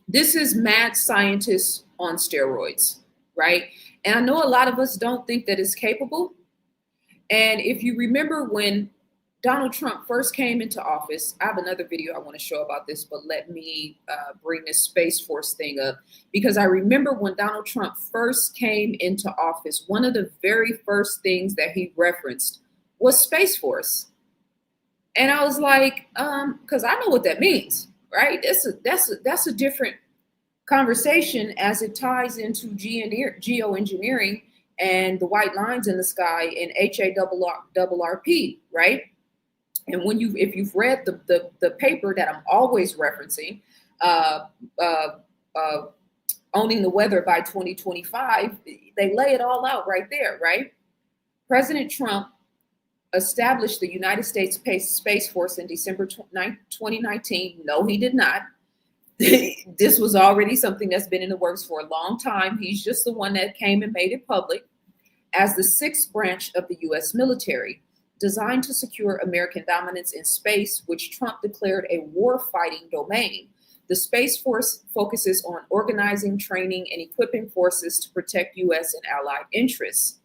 This is mad scientists on steroids, right? And I know a lot of us don't think that it's capable. And if you remember when Donald Trump first came into office, I have another video I want to show about this, but let me bring this Space Force thing up, because I remember when Donald Trump first came into office, one of the very first things that he referenced was Space Force. And I was like, because I know what that means, right? That's a different conversation as it ties into geoengineering and the white lines in the sky and HARRP, right? And if you've read the paper that I'm always referencing, Owning the Weather by 2025, they lay it all out right there, right? President Trump established the United States Space Force in December 2019. No, he did not. This was already something that's been in the works for a long time. He's just the one that came and made it public. as the sixth branch of the U.S. military, designed to secure American dominance in space, which Trump declared a war-fighting domain. The Space Force focuses on organizing, training, and equipping forces to protect U.S. and allied interests.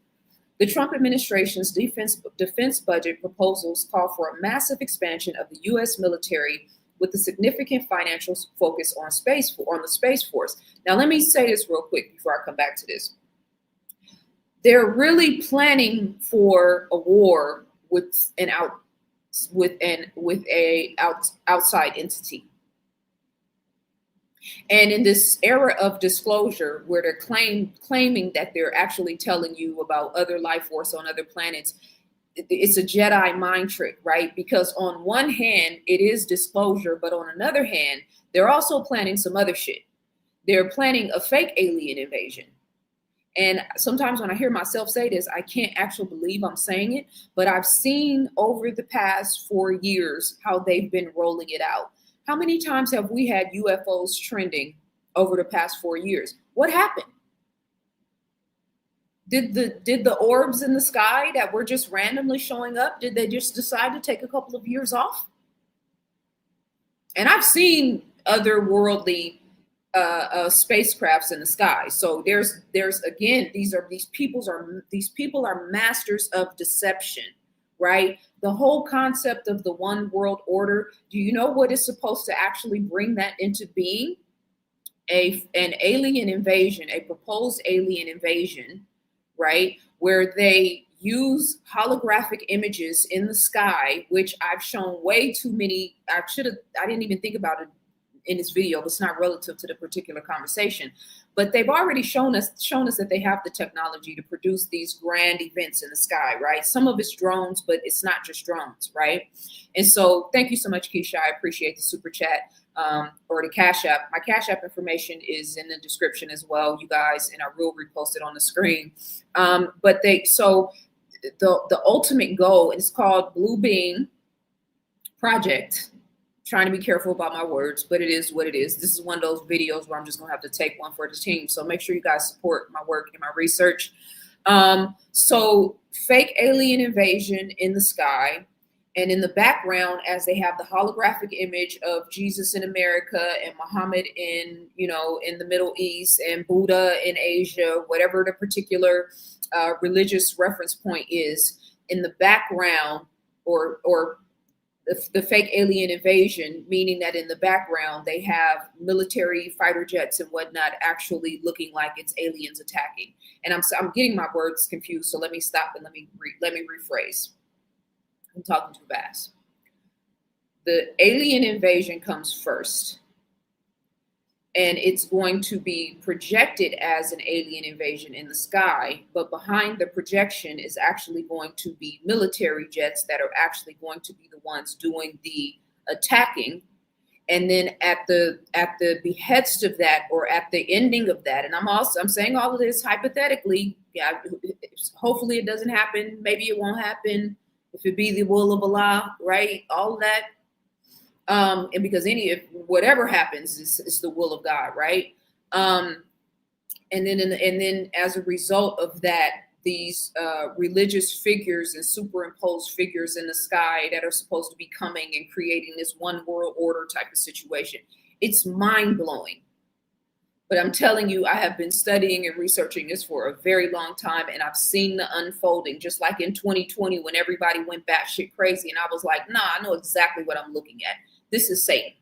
The Trump administration's defense budget proposals call for a massive expansion of the U.S. military with a significant financial focus on the Space Force. Now, let me say this real quick before I come back to this. They're really planning for a war with an outside entity. And in this era of disclosure, where they're claiming that they're actually telling you about other life force on other planets, it's a Jedi mind trick, right? Because on one hand, it is disclosure, but on another hand, they're also planning some other shit. They're planning a fake alien invasion. And sometimes when I hear myself say this, I can't actually believe I'm saying it, but I've seen over the past 4 years how they've been rolling it out. How many times have we had UFOs trending over the past 4 years? What happened? Did the orbs in the sky that were just randomly showing up, did they just decide to take a couple of years off? And I've seen otherworldly spacecrafts in the sky. So there's again, these people are masters of deception, right? The whole concept of the one world order. Do you know what is supposed to actually bring that into being? An alien invasion, a proposed alien invasion, right? Where they use holographic images in the sky, which I've shown way too many. I didn't even think about it in this video. It's not relative to the particular conversation, but they've already shown us that they have the technology to produce these grand events in the sky, right? Some of it's drones, but it's not just drones, right? And so thank you so much, Keisha. I appreciate the super chat or the Cash App. My Cash App information is in the description as well, you guys, and I will repost it on the screen. But the ultimate goal, it's called Blue Beam Project. Trying to be careful about my words, but it is what it is. This is one of those videos where I'm just gonna have to take one for the team. So make sure you guys support my work and my research. So fake alien invasion in the sky, and in the background, as they have the holographic image of Jesus in America and Muhammad in the Middle East and Buddha in Asia, whatever the particular religious reference point is, in the background, or the fake alien invasion, meaning that in the background they have military fighter jets and whatnot actually looking like it's aliens attacking. And I'm getting my words confused, so let me stop and let me rephrase. I'm talking too fast. The alien invasion comes first, and it's going to be projected as an alien invasion in the sky, but behind the projection is actually going to be military jets that are actually going to be the ones doing the attacking. And then at the behest of that, or at the ending of that, and I'm saying all of this hypothetically, yeah, hopefully it doesn't happen, maybe it won't happen, if it be the will of Allah, right? All of that. And because whatever happens is the will of God, right? And then as a result of that, these religious figures and superimposed figures in the sky that are supposed to be coming and creating this one world order type of situation. It's mind blowing. But I'm telling you, I have been studying and researching this for a very long time, and I've seen the unfolding, just like in 2020 when everybody went batshit crazy, and I was like, nah, I know exactly what I'm looking at. This is Satan.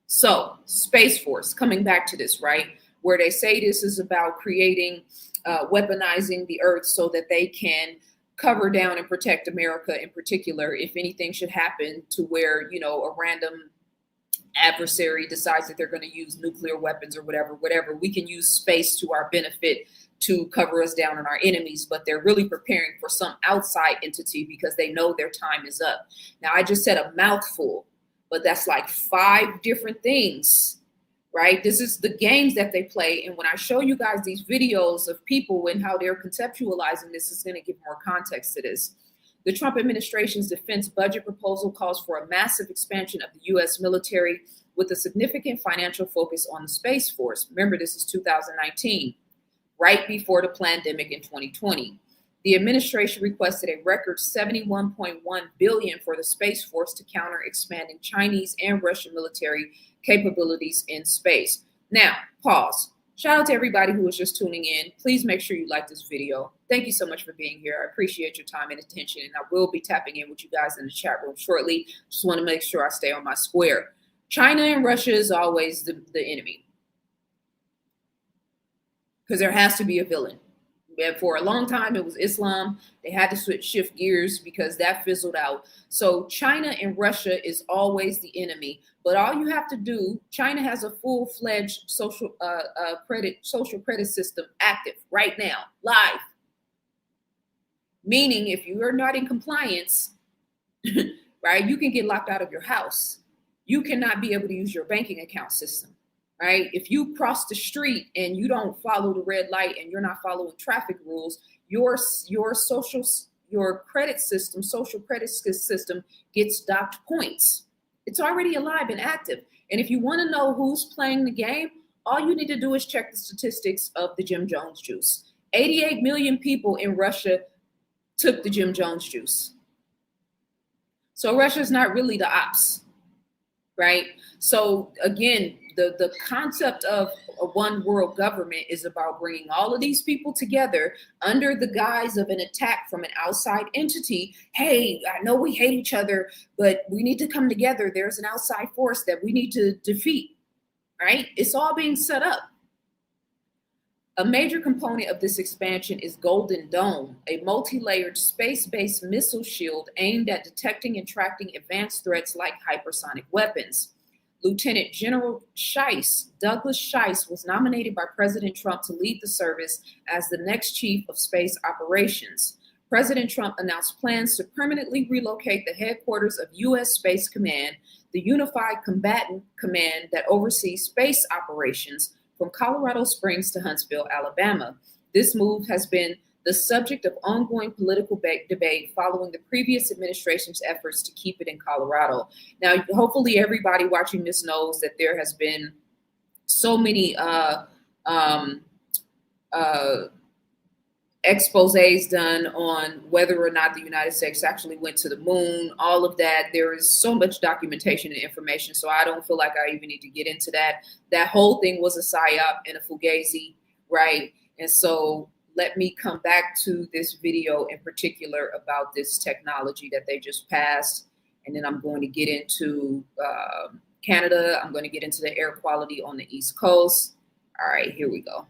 So Space Force, coming back to this, right? Where they say this is about creating, weaponizing the earth so that they can cover down and protect America in particular if anything should happen to where, a random adversary decides that they're going to use nuclear weapons or whatever, we can use space to our benefit to cover us down on our enemies, but they're really preparing for some outside entity because they know their time is up. Now, I just said a mouthful, but that's like 5 different things, right? This is the games that they play. And when I show you guys these videos of people and how they're conceptualizing this, is going to give more context to this. The Trump administration's defense budget proposal calls for a massive expansion of the U.S. military with a significant financial focus on the Space Force. Remember, this is 2019, right before the pandemic in 2020. The administration requested a record $71.1 billion for the Space Force to counter expanding Chinese and Russian military capabilities in space. Now, pause. Shout out to everybody who was just tuning in. Please make sure you like this video. Thank you so much for being here. I appreciate your time and attention, and I will be tapping in with you guys in the chat room shortly. Just want to make sure I stay on my square. China and Russia is always the enemy, because there has to be a villain. And for a long time, it was Islam. They had to shift gears because that fizzled out. So China and Russia is always the enemy. But all you have to do, China has a full-fledged social credit system active right now, live. Meaning, if you are not in compliance, right, you can get locked out of your house. You cannot be able to use your banking account system. Right? If you cross the street and you don't follow the red light and you're not following traffic rules, your credit system, social credit system gets docked points. It's already alive and active. And if you want to know who's playing the game, all you need to do is check the statistics of the Jim Jones juice. 88 million people in Russia took the Jim Jones juice. So Russia's not really the ops, right? So again, the concept of a one world government is about bringing all of these people together under the guise of an attack from an outside entity. Hey, I know we hate each other, but we need to come together. There's an outside force that we need to defeat, right? It's all being set up. A major component of this expansion is Golden Dome, a multi-layered space-based missile shield aimed at detecting and tracking advanced threats like hypersonic weapons. Lieutenant General Douglas Scheiss, was nominated by President Trump to lead the service as the next chief of space operations. President Trump announced plans to permanently relocate the headquarters of U.S. Space Command, the unified combatant command that oversees space operations, from Colorado Springs to Huntsville, Alabama. This move has been the subject of ongoing political debate following the previous administration's efforts to keep it in Colorado. Now, hopefully everybody watching this knows that there has been so many exposés done on whether or not the United States actually went to the moon, all of that. There is so much documentation and information, so I don't feel like I even need to get into that. That whole thing was a psyop and a fugazi, right? And so let me come back to this video in particular about this technology that they just passed. And then I'm going to get into Canada. I'm going to get into the air quality on the East Coast. All right, here we go.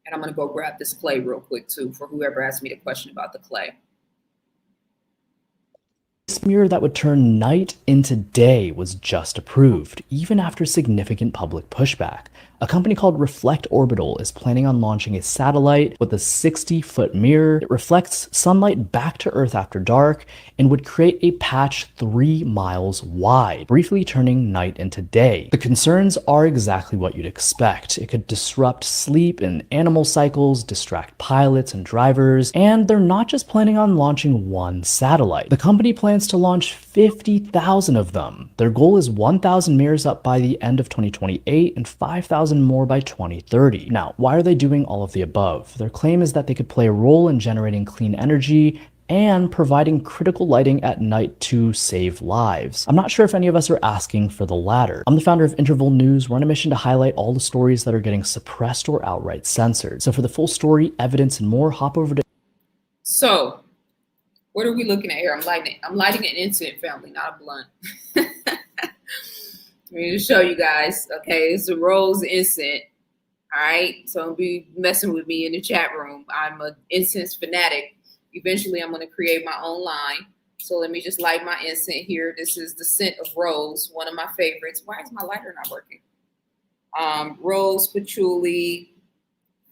And I'm going to go grab this clay real quick, too, for whoever asked me the question about the clay.
This mirror that would turn night into day was just approved, even after significant public pushback. A company called Reflect Orbital is planning on launching a satellite with a 60-foot mirror. It reflects sunlight back to Earth after dark and would create a patch 3 miles wide, briefly turning night into day. The concerns are exactly what you'd expect. It could disrupt sleep and animal cycles, distract pilots and drivers, and they're not just planning on launching one satellite. The company plans to launch 50,000 of them. Their goal is 1,000 mirrors up by the end of 2028 and 5,000 more by 2030. Now, why are they doing all of the above? Their claim is that they could play a role in generating clean energy and providing critical lighting at night to save lives. I'm not sure if any of us are asking for the latter. I'm the founder of Interval News. We're on a mission to highlight all the stories that are getting suppressed or outright censored. So for the full story, evidence, and more, hop over to...
So, what are we looking at here? I'm lighting an incense, family, not a blunt. Let me just show you guys. Okay, it's a rose incense. All right, so don't be messing with me in the chat room. I'm an incense fanatic. Eventually, I'm going to create my own line. So let me just light my incense here. This is the scent of rose, one of my favorites. Why is my lighter not working? Rose, patchouli,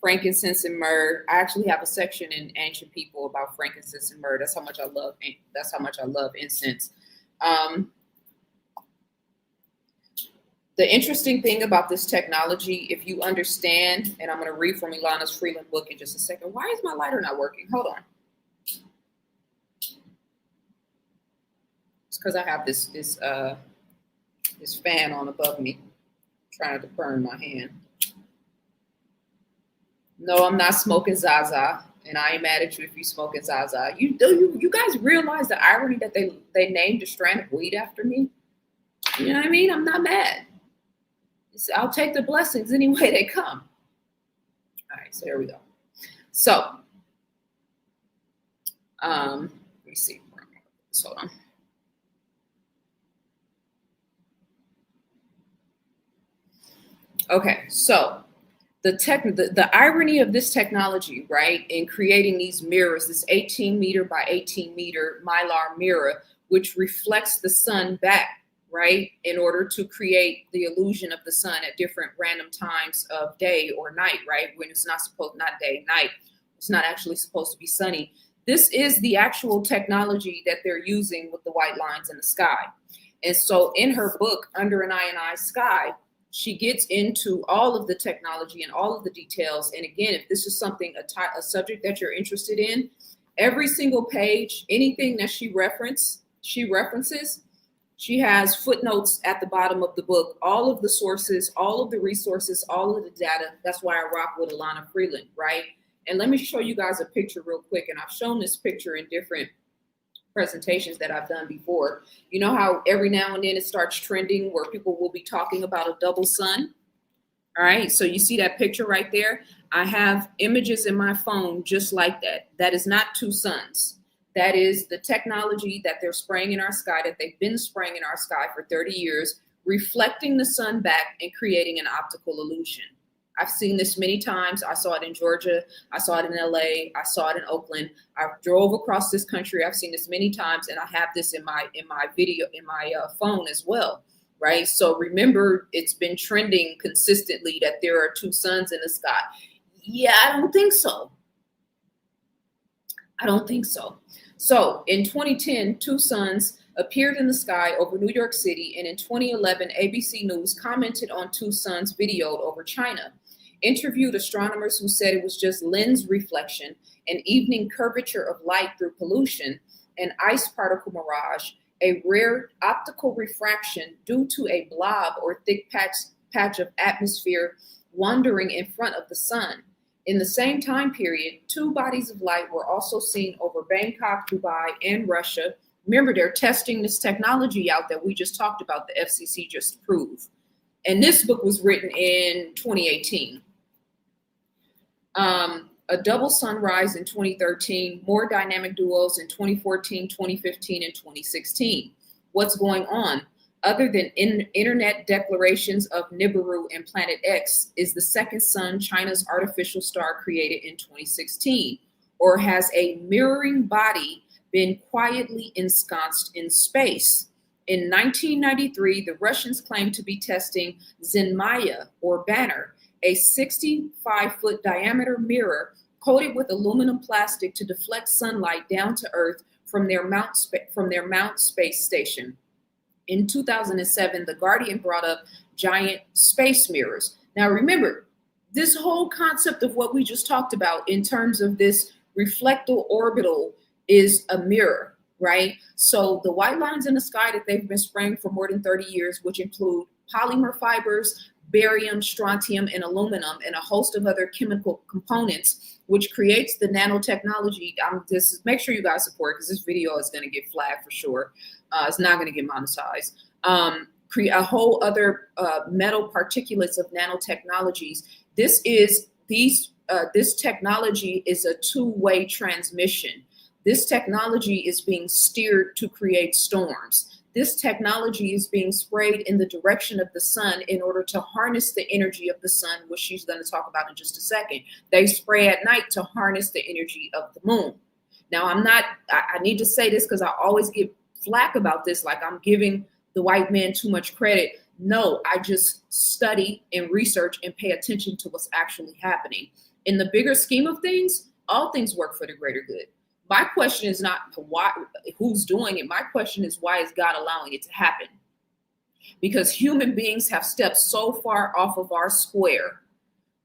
frankincense, and myrrh. I actually have a section in Ancient People about frankincense and myrrh. That's how much I love. That's how much I love incense. The interesting thing about this technology, if you understand, and I'm going to read from Ilana's Freeland book in just a second. Why is my lighter not working? Hold on. It's because I have this fan on above me, trying to burn my hand. No, I'm not smoking Zaza, and I ain't mad at you if you smoking Zaza. You guys realize the irony that they named a strand of weed after me? You know what I mean? I'm not mad. I'll take the blessings any way they come. All right, so here we go. So, let me see. Hold on. Okay, so the irony of this technology, right, in creating these mirrors, this 18 meter by 18 meter mylar mirror, which reflects the sun back, right, in order to create the illusion of the sun at different random times of day or night, right, when it's not day, night, it's not actually supposed to be sunny. This is the actual technology that they're using with the white lines in the sky. And so in her book, Under an Ionized Sky, she gets into all of the technology and all of the details. And again, if this is something, a subject that you're interested in, every single page, anything that she references, she has footnotes at the bottom of the book, all of the sources, all of the resources, all of the data. That's why I rock with Alana Freeland, right? And let me show you guys a picture real quick. And I've shown this picture in different presentations that I've done before. You know how every now and then it starts trending where people will be talking about a double sun? All right, so you see that picture right there? I have images in my phone just like that. That is not two suns. That is the technology that they're spraying in our sky, that they've been spraying in our sky for 30 years, reflecting the sun back and creating an optical illusion. I've seen this many times. I saw it in Georgia. I saw it in LA. I saw it in Oakland. I drove across this country. I've seen this many times, and I have this in my video, in my phone as well, right? So remember, it's been trending consistently that there are two suns in the sky. Yeah, I don't think so. I don't think so. So in 2010, two suns appeared in the sky over New York City, and in 2011, ABC News commented on two suns videoed over China. Interviewed astronomers who said it was just lens reflection, an evening curvature of light through pollution, an ice particle mirage, a rare optical refraction due to a blob or thick patch of atmosphere wandering in front of the sun. In the same time period, two bodies of light were also seen over Bangkok, Dubai, and Russia. Remember, they're testing this technology out that we just talked about, the FCC just approved. And this book was written in 2018. A double sunrise in 2013, more dynamic duos in 2014, 2015, and 2016. What's going on? Other than internet declarations of Nibiru and Planet X, is the second sun China's artificial star created in 2016? Or has a mirroring body been quietly ensconced in space? In 1993, the Russians claimed to be testing Zenmaya, or Banner, a 65-foot diameter mirror coated with aluminum plastic to deflect sunlight down to Earth from their Mount space station. In 2007, The Guardian brought up giant space mirrors. Now remember, this whole concept of what we just talked about in terms of this reflectal orbital is a mirror, right? So the white lines in the sky that they've been spraying for more than 30 years, which include polymer fibers, barium, strontium, and aluminum, and a host of other chemical components, which creates the nanotechnology. Make sure you guys support, because this video is going to get flagged for sure. It's not going to get monetized. Create a whole other metal particulates of nanotechnologies. This technology is a two-way transmission. This technology is being steered to create storms. This technology is being sprayed in the direction of the sun in order to harness the energy of the sun, which she's going to talk about in just a second. They spray at night to harness the energy of the moon. Now, I need to say this because I always get flack about this, like I'm giving the white man too much credit. No, I just study and research and pay attention to what's actually happening. In the bigger scheme of things, all things work for the greater good. My question is not why, who's doing it. My question is, why is God allowing it to happen? Because human beings have stepped so far off of our square.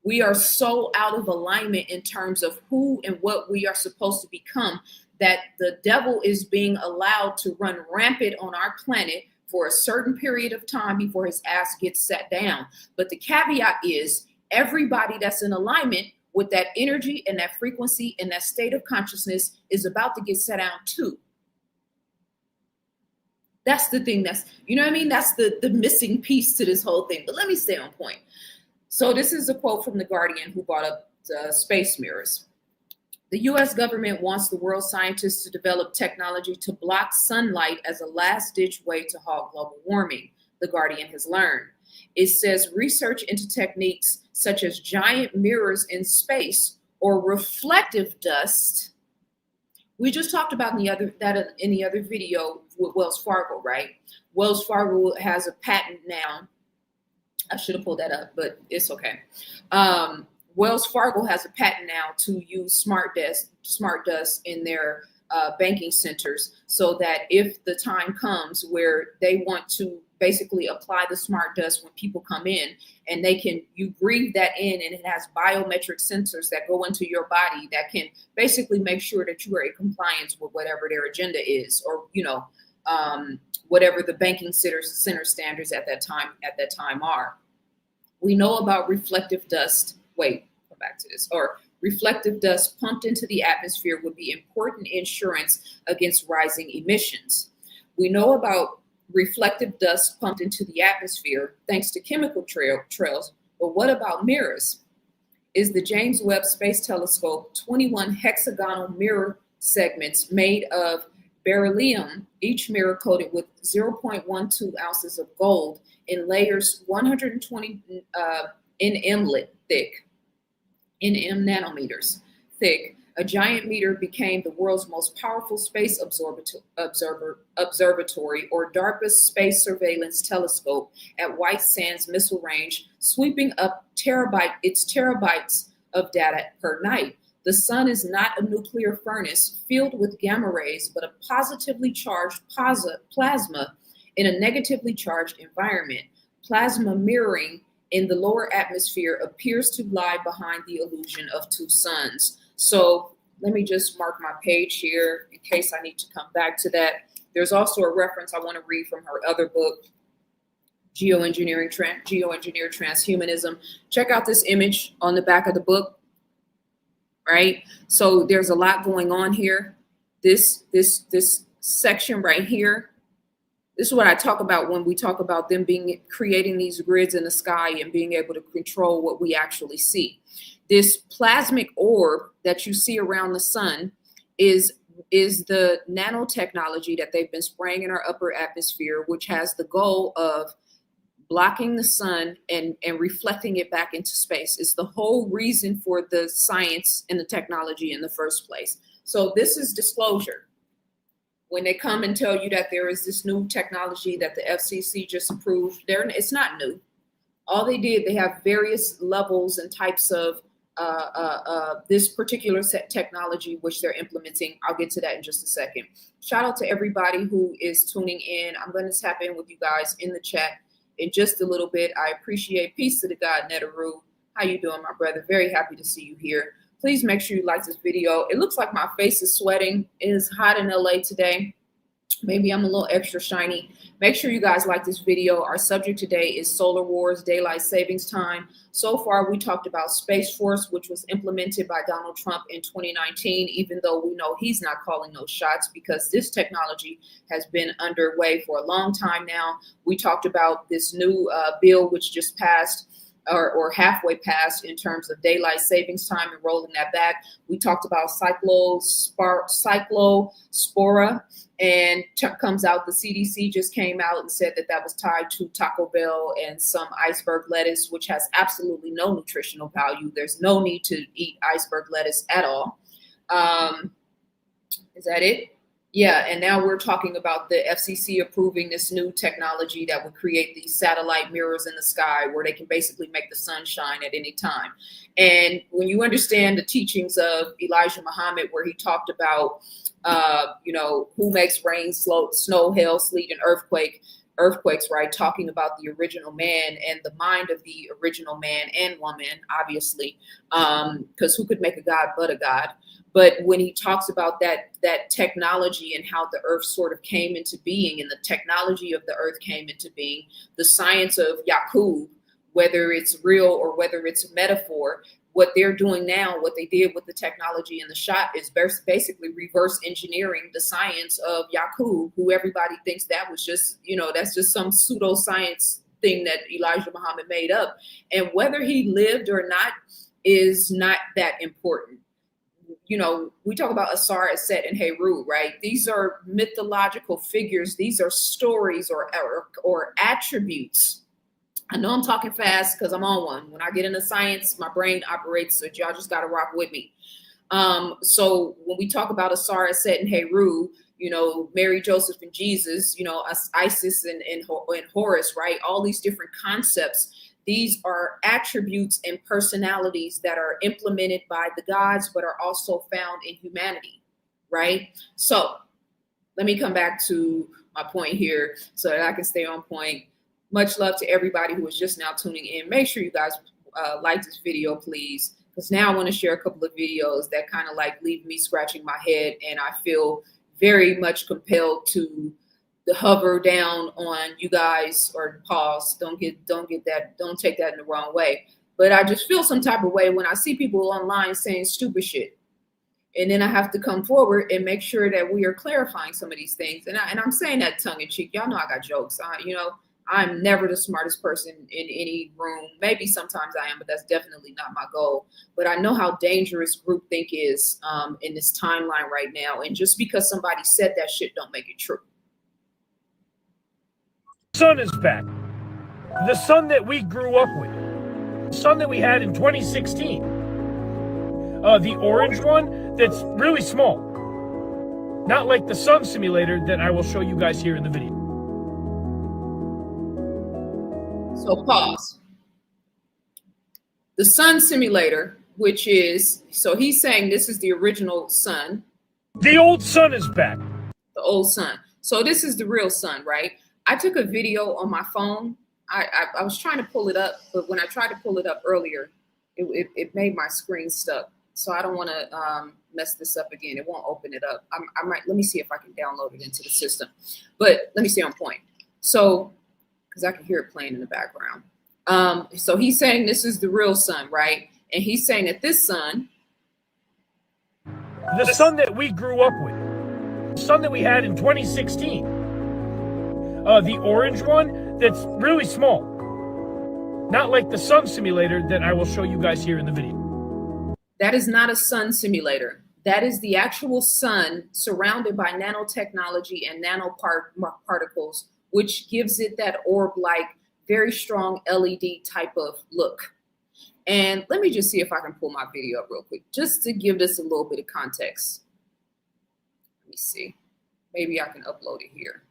We are so out of alignment in terms of who and what we are supposed to become, that the devil is being allowed to run rampant on our planet for a certain period of time before his ass gets set down. But the caveat is, everybody that's in alignment what that energy and that frequency and that state of consciousness is about to get set down to. That's the thing that's, you know what I mean? That's the missing piece to this whole thing. But let me stay on point. So this is a quote from The Guardian, who brought up space mirrors. The US government wants the world's scientists to develop technology to block sunlight as a last-ditch way to halt global warming, The Guardian has learned. It says research into techniques such as giant mirrors in space or reflective dust. We just talked about in the other video with Wells Fargo, right? Wells Fargo has a patent now. I should have pulled that up, but it's okay. Wells Fargo has a patent now to use smart dust in their banking centers, so that if the time comes where they want to basically apply the smart dust when people come in, and you breathe that in, and it has biometric sensors that go into your body that can basically make sure that you are in compliance with whatever their agenda is, or whatever the banking center standards at that time are. We know about reflective dust. Come back to this. Or reflective dust pumped into the atmosphere would be important insurance against rising emissions. We know about reflective dust pumped into the atmosphere thanks to chemical trails, but what about mirrors? Is the James Webb Space Telescope 21 hexagonal mirror segments made of beryllium, each mirror coated with 0.12 ounces of gold in layers 120 nm nanometers thick. A giant meter became the world's most powerful space observatory, or DARPA's Space Surveillance Telescope at White Sands Missile Range, sweeping up terabytes of data per night. The sun is not a nuclear furnace filled with gamma rays, but a positively charged plasma in a negatively charged environment. Plasma mirroring in the lower atmosphere appears to lie behind the illusion of two suns. So let me just mark my page here in case I need to come back to that. There's also a reference I want to read from her other book, Geoengineered Transhumanism. Check out this image on the back of the book, right? So there's a lot going on here. This section right here, this is what I talk about when we talk about them creating these grids in the sky and being able to control what we actually see. This plasmic orb that you see around the sun is the nanotechnology that they've been spraying in our upper atmosphere, which has the goal of blocking the sun and reflecting it back into space. It's the whole reason for the science and the technology in the first place. So this is disclosure. When they come and tell you that there is this new technology that the FCC just approved, it's not new. All they did, they have various levels and types of this particular technology which they're implementing. I'll get to that in just a second. Shout out to everybody who is tuning in. I'm going to tap in with you guys in the chat in just a little bit. I appreciate. Peace to the God, Netaru. How you doing, my brother? Very happy to see you here. Please make sure you like this video. It looks like my face is sweating. It is hot in LA today. Maybe I'm a little extra shiny. Make sure you guys like this video. Our subject today is Solar Wars, Daylight Savings Time. So far, we talked about Space Force, which was implemented by Donald Trump in 2019, even though we know he's not calling those shots because this technology has been underway for a long time now. We talked about this new bill, which just passed, or halfway past, in terms of daylight savings time and rolling that back. We talked about cyclospora, and comes out, the CDC just came out and said that was tied to Taco Bell and some iceberg lettuce, which has absolutely no nutritional value. There's no need to eat iceberg lettuce at all. Is that it? Yeah, and now we're talking about the FCC approving this new technology that would create these satellite mirrors in the sky where they can basically make the sun shine at any time. And when you understand the teachings of Elijah Muhammad, where he talked about, who makes rain, snow, hail, sleet, and earthquakes, right? Talking about the original man and the mind of the original man and woman, obviously, because who could make a god but a god? But when he talks about that technology and how the earth sort of came into being and the technology of the earth came into being, the science of Yakub, whether it's real or whether it's a metaphor, what they're doing now, what they did with the technology in the shot, is basically reverse engineering the science of Yakub, who everybody thinks that was just, that's just some pseudoscience thing that Elijah Muhammad made up. And whether he lived or not is not that important. We talk about Asar, Aset, and Heru, right? These are mythological figures. These are stories or attributes. I know I'm talking fast because I'm on one. When I get into science, my brain operates, so y'all just got to rock with me. So when we talk about Asar, Aset, and Heru, Mary, Joseph, and Jesus, Isis and Horus, right? All these different concepts. These are attributes and personalities that are implemented by the gods, but are also found in humanity, right? So let me come back to my point here so that I can stay on point. Much love to everybody who is just now tuning in. Make sure you guys like this video, please, because now I want to share a couple of videos that kind of like leave me scratching my head, and I feel very much compelled to hover down on you guys, or pause. Don't take that in the wrong way. But I just feel some type of way when I see people online saying stupid shit. And then I have to come forward and make sure that we are clarifying some of these things. And I'm saying that tongue in cheek. Y'all know I got jokes. I'm never the smartest person in any room. Maybe sometimes I am, but that's definitely not my goal. But I know how dangerous groupthink is in this timeline right now. And just because somebody said that shit don't make it true.
Sun is back. The sun that we grew up with. The sun that we had in 2016. The orange one that's really small. Not like the sun simulator that I will show you guys here in the video.
So pause. The sun simulator, which is, so he's saying this is the original sun.
The old sun is back.
The old sun. So this is the real sun, right? I took a video on my phone. I was trying to pull it up, but when I tried to pull it up earlier, it made my screen stuck. So I don't want to mess this up again. It won't open it up. Let me see if I can download it into the system. But let me stay on point. So, because I can hear it playing in the background. So he's saying this is the real sun, right? And he's saying that this sun,
the sun that we grew up with, the sun that we had in 2016. The orange one that's really small. Not like the sun simulator that I will show you guys here in the video.
That is not a sun simulator. That is the actual sun surrounded by nanotechnology and nanoparticles, which gives it that orb-like, very strong LED type of look. And let me just see if I can pull my video up real quick, just to give this a little bit of context. Let me see. Maybe I can upload it here.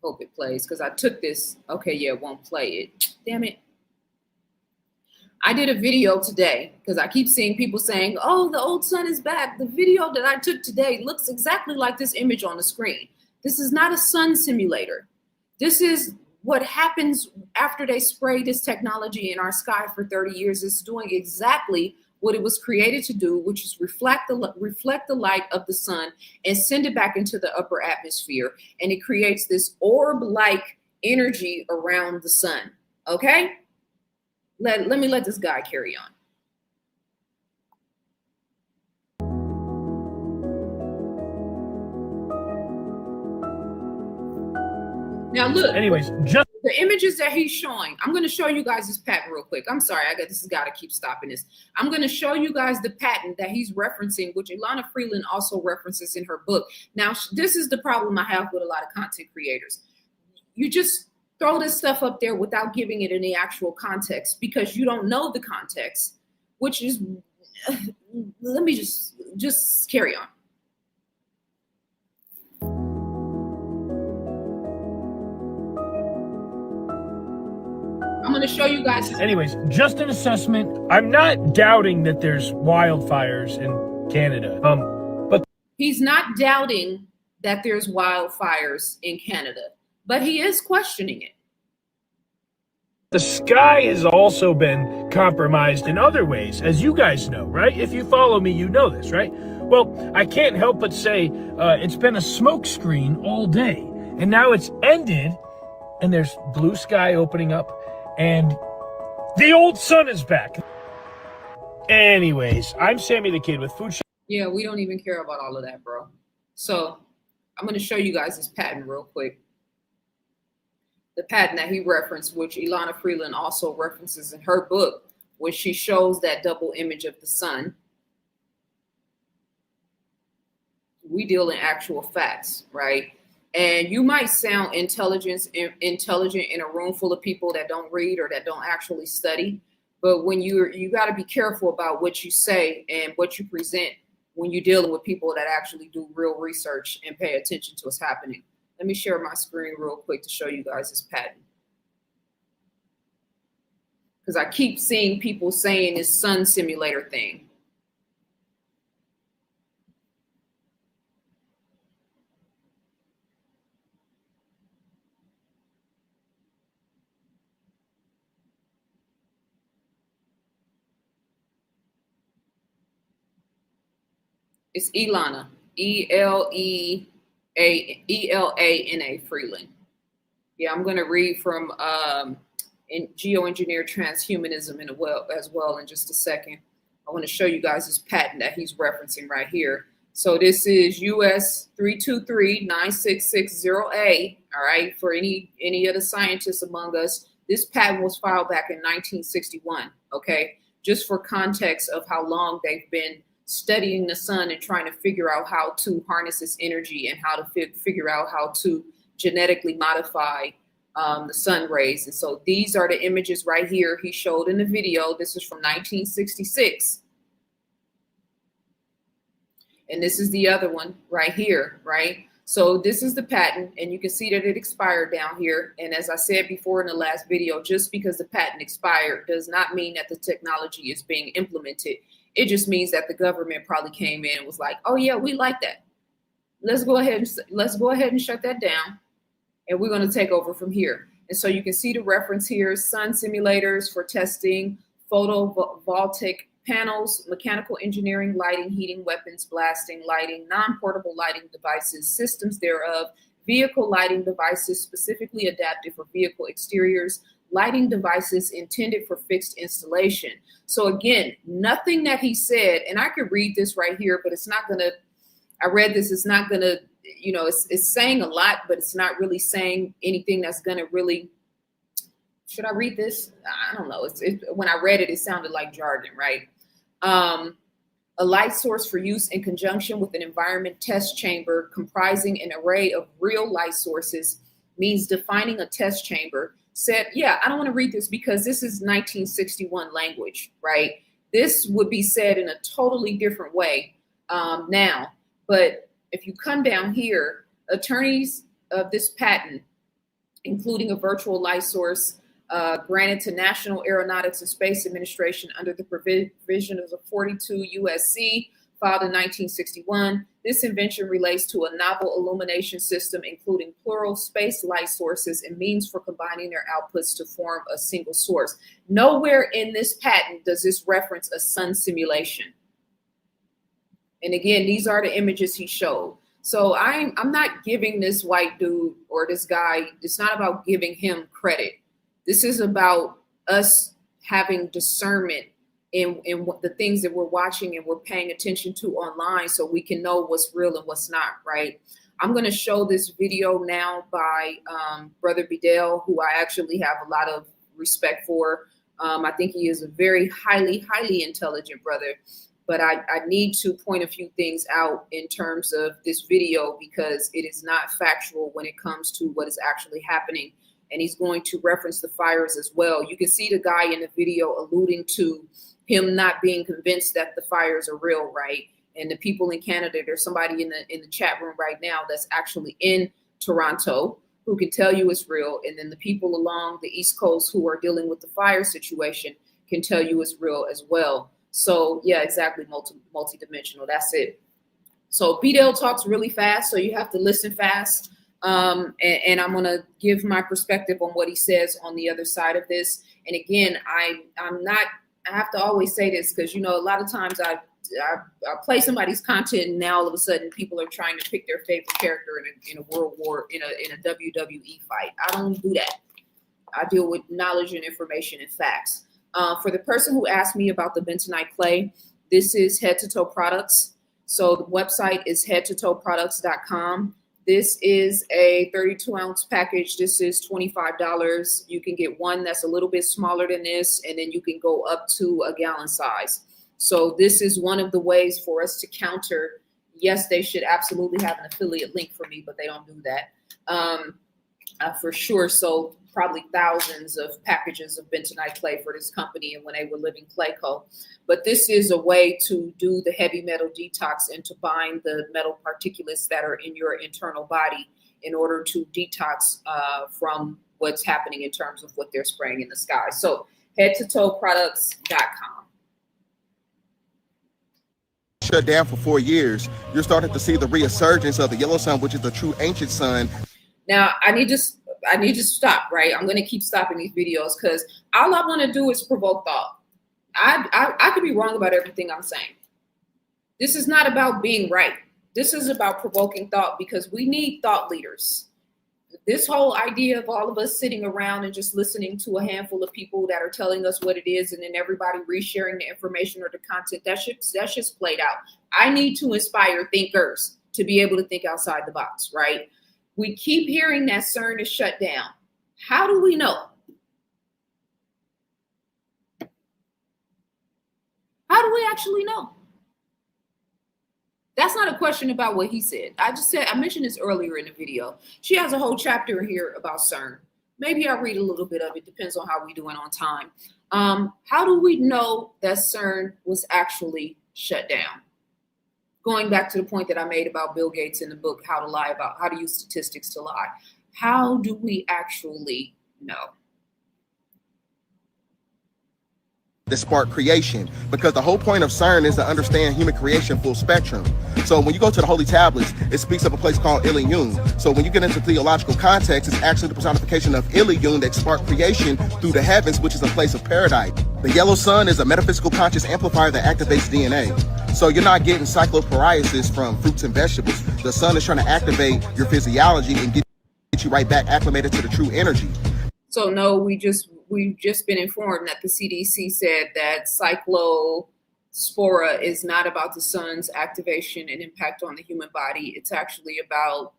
Hope it plays, because I took this. Okay, yeah, it won't play it. Damn it. I did a video today because I keep seeing people saying, oh, the old sun is back. The video that I took today looks exactly like this image on the screen. This is not a sun simulator. This is what happens after they spray this technology in our sky for 30 years. It's doing exactly what it was created to do, which is reflect the light of the sun and send it back into the upper atmosphere. And it creates this orb-like energy around the sun. Okay? Let me let this guy carry on. Now look.
Anyways, just
the images that he's showing, I'm going to show you guys this patent real quick. I'm sorry, this has got to keep stopping this. I'm going to show you guys the patent that he's referencing, which Ilana Freeland also references in her book. Now, this is the problem I have with a lot of content creators. You just throw this stuff up there without giving it any actual context because you don't know the context, which is, let me just carry on. I'm going to show you guys.
Anyways, just an assessment. I'm not doubting that there's wildfires in Canada. But
he's not doubting that there's wildfires in Canada, but he is questioning it.
The sky has also been compromised in other ways, as you guys know, right? If you follow me, you know this, right? Well, I can't help but say it's been a smokescreen all day, and now it's ended, and there's blue sky opening up. And The old sun is back. Anyways, I'm Sammy the Kid with Food Shop.
Yeah, we don't even care about all of that, bro. So I'm going to show you guys this patent real quick. The patent that he referenced, which Ilana Freeland also references in her book, when she shows that double image of the sun. We deal in actual facts, right? And you might sound intelligent in a room full of people that don't read or that don't actually study. But when you got to be careful about what you say and what you present when you're dealing with people that actually do real research and pay attention to what's happening. Let me share my screen real quick to show you guys this patent. Because I keep seeing people saying this sun simulator thing. It's Ilana, Elena Freeland. Yeah, I'm going to read from in Geoengineered Transhumanism as well in just a second. I want to show you guys this patent that he's referencing right here. So this is US 3239660A. All right, for any of the scientists among us, this patent was filed back in 1961. Okay, just for context of how long they've been studying the sun and trying to figure out how to harness its energy and how to figure out how to genetically modify the sun rays. And so these are the images right here he showed in the video. This is from 1966. And this is the other one right here, right? So this is the patent, and you can see that it expired down here. And as I said before in the last video, just because the patent expired does not mean that the technology is being implemented. It just means that the government probably came in and was like, oh yeah, we like that. Let's go ahead and shut that down. And we're going to take over from here. And so you can see the reference here: sun simulators for testing, photovoltaic panels, mechanical engineering, lighting, heating, weapons, blasting, lighting, non-portable lighting devices, systems thereof, vehicle lighting devices specifically adapted for vehicle exteriors, lighting devices intended for fixed installation. So again, nothing that he said, and I could read this right here, but it's not going to, I read this, it's not going to, you know, it's saying a lot, but it's not really saying anything that's going to really, should I read this? I don't know. When I read it, it sounded like jargon, right? A light source for use in conjunction with an environment test chamber comprising an array of real light sources means defining a test chamber. Said, yeah, I don't want to read this because this is 1961 language, right? This would be said in a totally different way now. But if you come down here, attorneys of this patent, including a virtual light source granted to National Aeronautics and Space Administration under the provisions of 42 USC, filed in 1961. This invention relates to a novel illumination system, including plural space light sources and means for combining their outputs to form a single source. Nowhere in this patent does this reference a sun simulation. And again, these are the images he showed. So I'm not giving this white dude or this guy, it's not about giving him credit. This is about us having discernment in what the things that we're watching and we're paying attention to online so we can know what's real and what's not, right? I'm going to show this video now by Brother Bedell, who I actually have a lot of respect for. I think he is a very highly intelligent brother, but I need to point a few things out in terms of this video because it is not factual when it comes to what is actually happening. And he's going to reference the fires as well. You can see the guy in the video alluding to him not being convinced that the fires are real, right? And the people in Canada, there's somebody in the chat room right now that's actually in Toronto who can tell you it's real. And then the people along the East Coast who are dealing with the fire situation can tell you it's real as well. So yeah, exactly, multidimensional. That's it. So Bedell talks really fast, so you have to listen fast. And I'm going to give my perspective on what he says on the other side of this. And again, I have to always say this because, you know, a lot of times I play somebody's content and now all of a sudden people are trying to pick their favorite character in a World War, in a WWE fight. I don't do that. I deal with knowledge and information and facts. For the person who asked me about the bentonite clay, this is Head to Toe Products. So the website is headtotoeproducts.com. This is a 32-ounce package. This is $25. You can get one that's a little bit smaller than this, and then you can go up to a gallon size. So this is one of the ways for us to counter. Yes, they should absolutely have an affiliate link for me, but they don't do that. For sure, sold probably thousands of packages of bentonite clay for this company and when they were Living Clay Co. But this is a way to do the heavy metal detox and to bind the metal particulates that are in your internal body in order to detox from what's happening in terms of what they're spraying in the sky. So headtotoeproducts.com.
Shut down for 4 years, you're starting to see the resurgence of the yellow sun, which is the true ancient sun.
Now, I need to stop, right? I'm going to keep stopping these videos because all I want to do is provoke thought. I could be wrong about everything I'm saying. This is not about being right. This is about provoking thought because we need thought leaders. This whole idea of all of us sitting around and just listening to a handful of people that are telling us what it is and then everybody resharing the information or the content, that's just played out. I need to inspire thinkers to be able to think outside the box, right? We keep hearing that CERN is shut down. How do we know? How do we actually know? That's not a question about what he said. I mentioned this earlier in the video. She has a whole chapter here about CERN. Maybe I'll read a little bit of it. Depends on how we're doing on time. How do we know that CERN was actually shut down? Going back to the point that I made about Bill Gates in the book, How to Use Statistics to Lie. How do we actually know?
The spark creation, because the whole point of CERN is to understand human creation full spectrum. So when you go to the Holy Tablets, it speaks of a place called Ilium. So when you get into theological context, it's actually the personification of Ilium that sparked creation through the heavens, which is a place of paradise. The yellow sun is a metaphysical conscious amplifier that activates DNA. So you're not getting cyclopariasis from fruits and vegetables. The sun is trying to activate your physiology and get you right back acclimated to the true energy.
So no, we've just been informed that the CDC said that cyclospora is not about the sun's activation and impact on the human body. It's actually about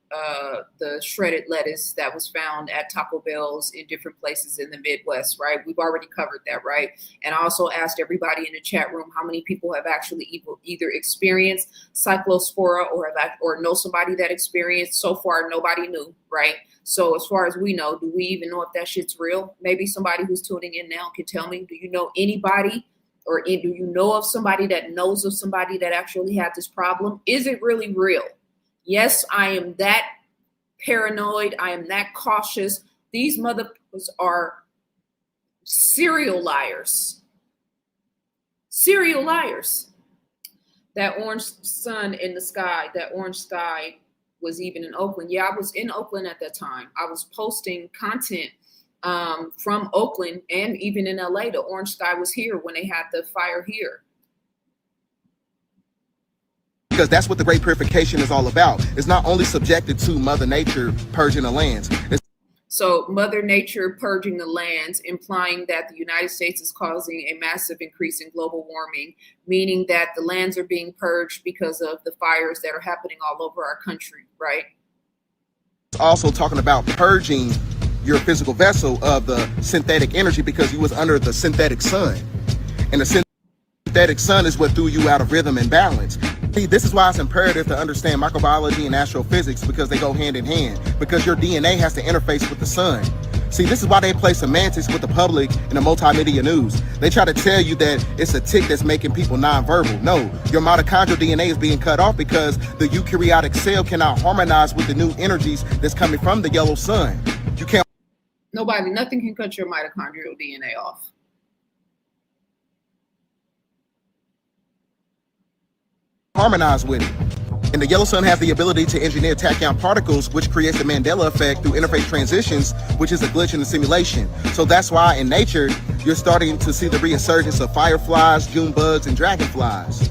the shredded lettuce that was found at Taco Bell's in different places in the Midwest, right? We've already covered that, right? And I also asked everybody in the chat room how many people have actually either experienced cyclospora or know somebody that experienced. So far, nobody knew, right? So as far as we know, do we even know if that shit's real? Maybe somebody who's tuning in now can tell me, do you know anybody or do you know of somebody that knows of somebody that actually had this problem? Is it really real? Yes, I am that paranoid. I am that cautious. These motherfuckers are serial liars. Serial liars. That orange sun in the sky, that orange sky was even in Oakland. Yeah, I was in Oakland at that time. I was posting content from Oakland and even in LA. The orange sky was here when they had the fire here.
Because that's what the Great Purification is all about. It's not only subjected to Mother Nature purging the lands.
So Mother Nature purging the lands, implying that the United States is causing a massive increase in global warming, meaning that the lands are being purged because of the fires that are happening all over our country, right?
It's also talking about purging your physical vessel of the synthetic energy because you was under the synthetic sun. And the synthetic sun is what threw you out of rhythm and balance. See, this is why it's imperative to understand microbiology and astrophysics because they go hand in hand. Because your DNA has to interface with the sun. See, this is why they play semantics with the public in the multimedia news. They try to tell you that it's a tick that's making people nonverbal. No, your mitochondrial DNA is being cut off because the eukaryotic cell cannot harmonize with the new energies that's coming from the yellow sun. You can't.
Nothing can cut your mitochondrial DNA off.
Harmonize with it. And the yellow sun has the ability to engineer tachyon particles, which creates the Mandela effect through interface transitions, which is a glitch in the simulation. So that's why in nature, you're starting to see the resurgence of fireflies, June bugs, and dragonflies.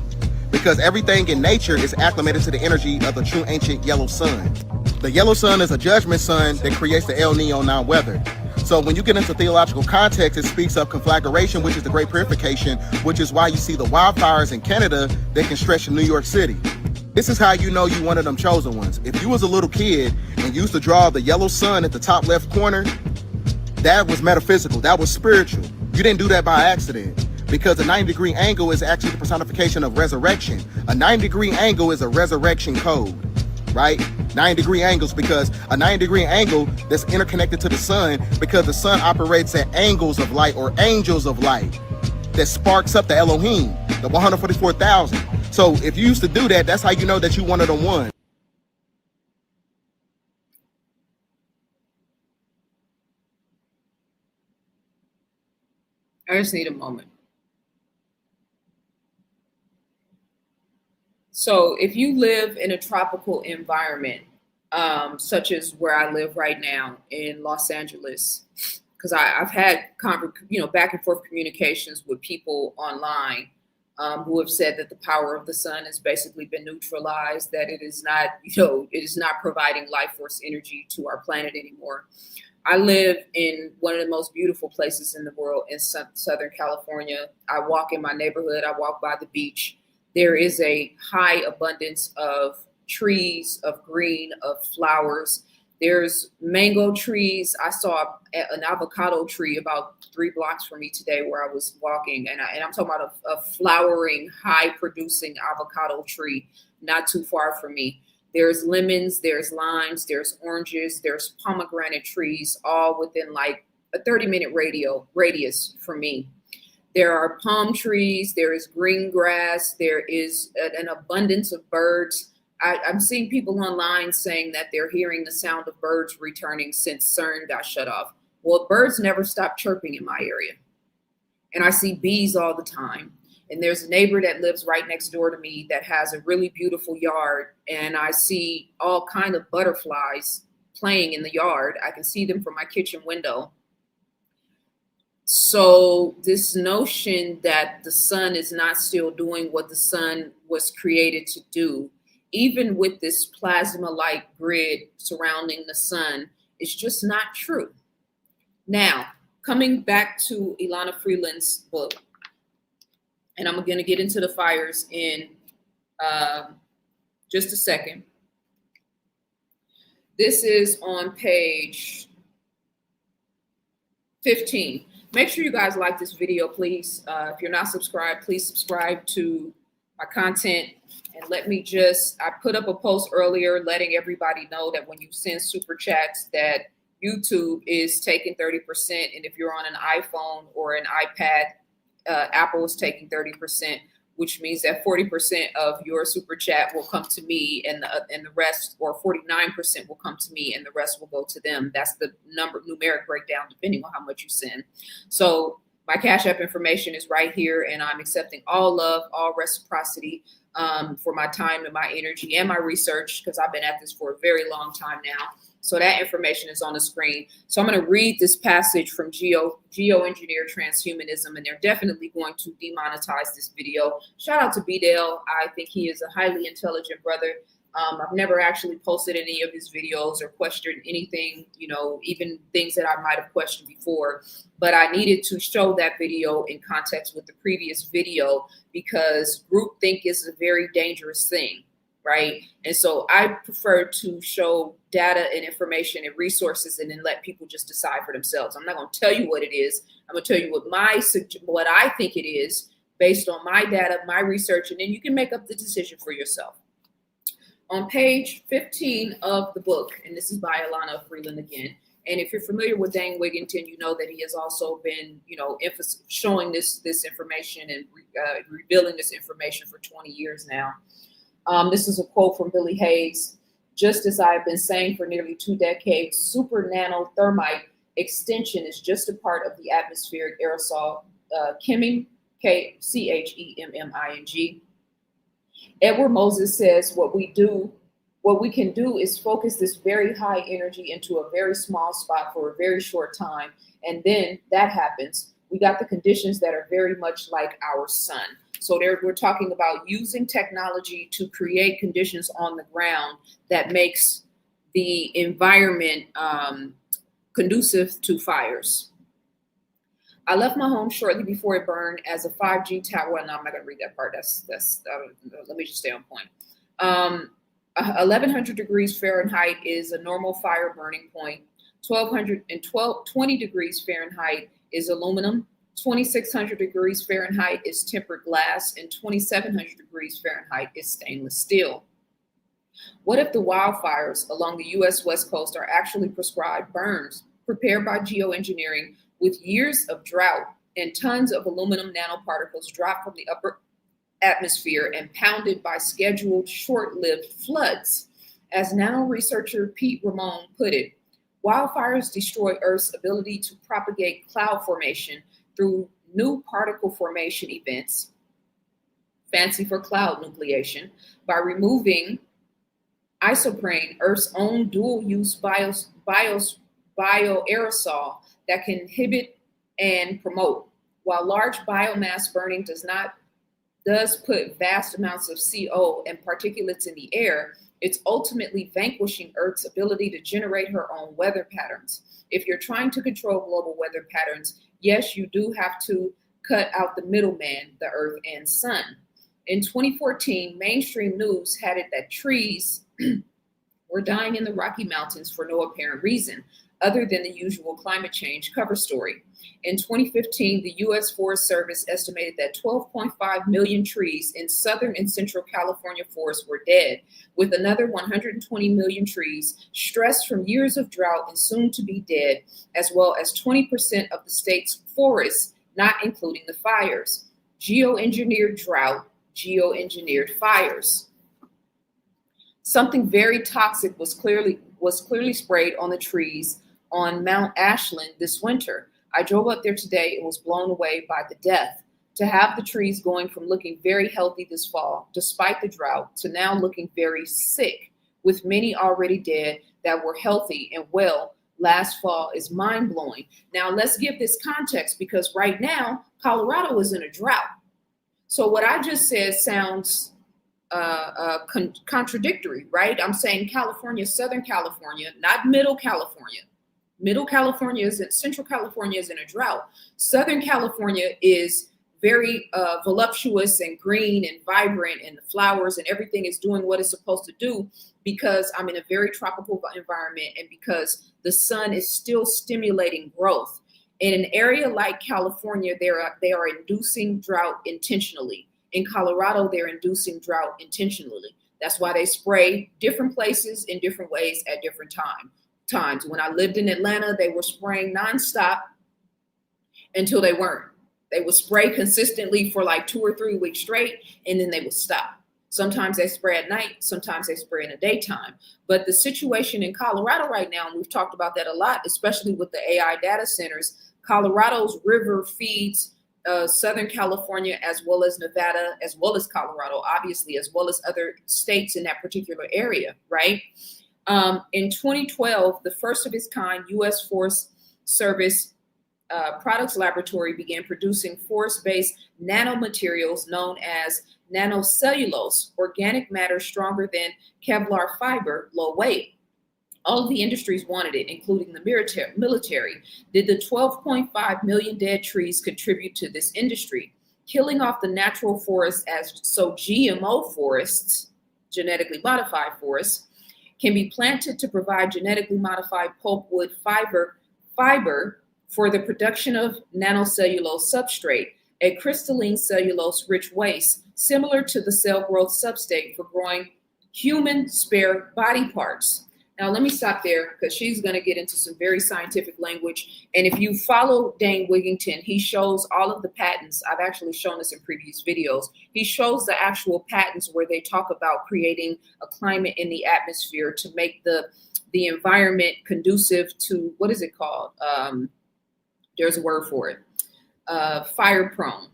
Because everything in nature is acclimated to the energy of the true ancient yellow sun. The yellow sun is a judgment sun that creates the El Nino weather. So when you get into theological context, it speaks of conflagration, which is the great purification, which is why you see the wildfires in Canada that can stretch to New York City. This is how you know you one of them chosen ones. If you was a little kid and used to draw the yellow sun at the top left corner, that was metaphysical, that was spiritual. You didn't do that by accident, because a 90-degree angle is actually the personification of resurrection. A 90-degree angle is a resurrection code, right? 90-degree angles, because a 90-degree angle that's interconnected to the sun, because the sun operates at angles of light or angels of light that sparks up the Elohim, the 144,000. So if you used to do that, that's how you know that you one of them ones.
I just need a moment. So if you live in a tropical environment, such as where I live right now in Los Angeles, because I've had back and forth communications with people online who have said that the power of the sun has basically been neutralized, that it is not, it is not providing life force energy to our planet anymore. I live in one of the most beautiful places in the world in Southern California. I walk in my neighborhood. I walk by the beach. There is a high abundance of trees, of green, of flowers. There's mango trees. I saw an avocado tree about 3 blocks from me today where I was walking. And I'm talking about a flowering, high producing avocado tree not too far from me. There's lemons, there's limes, there's oranges, there's pomegranate trees, all within like a 30-minute radius from me. There are palm trees, there is green grass, there is an abundance of birds. I'm seeing people online saying that they're hearing the sound of birds returning since CERN got shut off. Well, birds never stop chirping in my area. And I see bees all the time. And there's a neighbor that lives right next door to me that has a really beautiful yard. And I see all kind of butterflies playing in the yard. I can see them from my kitchen window. So this notion that the sun is not still doing what the sun was created to do, even with this plasma-like grid surrounding the sun, is just not true. Now, coming back to Ilana Freeland's book, and I'm going to get into the fires in just a second. This is on page 15. Make sure you guys like this video, please. If you're not subscribed, please subscribe to my content. And let me I put up a post earlier letting everybody know that when you send super chats that YouTube is taking 30%. And if you're on an iPhone or an iPad, Apple is taking 30%, which means that 40% of your super chat will come to me, and the rest, or 49% will come to me, and the rest will go to them. That's the numeric breakdown, depending on how much you send. So my Cash App information is right here, and I'm accepting all love, all reciprocity for my time and my energy and my research, because I've been at this for a very long time now. So that information is on the screen. So I'm going to read this passage from Geoengineered Transhumanism, and they're definitely going to demonetize this video. Shout out to B-Dale. I think he is a highly intelligent brother. I've never actually posted any of his videos or questioned anything, even things that I might have questioned before. But I needed to show that video in context with the previous video, because groupthink is a very dangerous thing. Right. And so I prefer to show data and information and resources and then let people just decide for themselves. I'm not going to tell you what it is. I'm going to tell you what I think it is based on my data, my research, and then you can make up the decision for yourself. On page 15 of the book, and this is by Ilana Freeland again. And if you're familiar with Dane Wigington, you know that he has also been, showing this information and revealing this information for 20 years now. This is a quote from Billy Hayes. Just as I've been saying for nearly 2 decades, super nanothermite extension is just a part of the atmospheric aerosol chemming, CHEMMING. Edward Moses says what we can do is focus this very high energy into a very small spot for a very short time. And then that happens. We got the conditions that are very much like our sun. So we're talking about using technology to create conditions on the ground that makes the environment conducive to fires. I left my home shortly before it burned as a 5G tower. Well, no, I'm not going to read that part. Let me just stay on point. 1100 degrees Fahrenheit is a normal fire burning point. 20 degrees Fahrenheit is aluminum. 2600 degrees Fahrenheit is tempered glass, and 2700 degrees Fahrenheit is stainless steel. What if the wildfires along the U.S. West Coast are actually prescribed burns prepared by geoengineering with years of drought and tons of aluminum nanoparticles dropped from the upper atmosphere and pounded by scheduled short-lived floods? As nano researcher Pete Ramon put it, wildfires destroy Earth's ability to propagate cloud formation through new particle formation events, fancy for cloud nucleation, by removing isoprene, Earth's own dual-use bioaerosol that can inhibit and promote. While large biomass burning does put vast amounts of CO and particulates in the air, it's ultimately vanquishing Earth's ability to generate her own weather patterns. If you're trying to control global weather patterns, yes, you do have to cut out the middleman, the Earth and Sun. In 2014, mainstream news had it that trees were dying in the Rocky Mountains for no apparent reason, other than the usual climate change cover story. In 2015, the U.S. Forest Service estimated that 12.5 million trees in Southern and Central California forests were dead, with another 120 million trees stressed from years of drought and soon to be dead, as well as 20% of the state's forests, not including the fires. Geoengineered drought, geoengineered fires. Something very toxic was clearly sprayed on the trees on Mount Ashland this winter. I drove up there today and was blown away by the death. To have the trees going from looking very healthy this fall, despite the drought, to now looking very sick, with many already dead that were healthy and well last fall, is mind-blowing. Now let's give this context, because right now Colorado is in a drought. So what I just said sounds contradictory, right? I'm saying California, Southern California, not Middle California. Middle California isn't, Central California is in a drought. Southern California is very voluptuous and green and vibrant, and the flowers and everything is doing what it's supposed to do, because I'm in a very tropical environment and because the sun is still stimulating growth. In an area like California, they are inducing drought intentionally. In Colorado, they're inducing drought intentionally. That's why they spray different places in different ways at different times. When I lived in Atlanta, they were spraying nonstop until they weren't. They would spray consistently for like 2 or 3 weeks straight, and then they would stop. Sometimes they spray at night, sometimes they spray in the daytime. But the situation in Colorado right now, and we've talked about that a lot, especially with the AI data centers, Colorado's river feeds Southern California, as well as Nevada, as well as Colorado, obviously, as well as other states in that particular area, right? In 2012, the first of its kind U.S. Forest Service Products Laboratory began producing forest-based nanomaterials known as nanocellulose, organic matter stronger than Kevlar fiber, low weight. All of the industries wanted it, including the military. Did the 12.5 million dead trees contribute to this industry? Killing off the natural forests so GMO forests, genetically modified forests, can be planted to provide genetically modified pulpwood fiber for the production of nanocellulose substrate, a crystalline cellulose-rich waste, similar to the cell growth substrate for growing human spare body parts. Now, let me stop there because she's going to get into some very scientific language. And if you follow Dane Wigington, he shows all of the patents. I've actually shown this in previous videos. He shows the actual patents where they talk about creating a climate in the atmosphere to make the environment conducive to, what is it called? There's a word for it. Fire prone.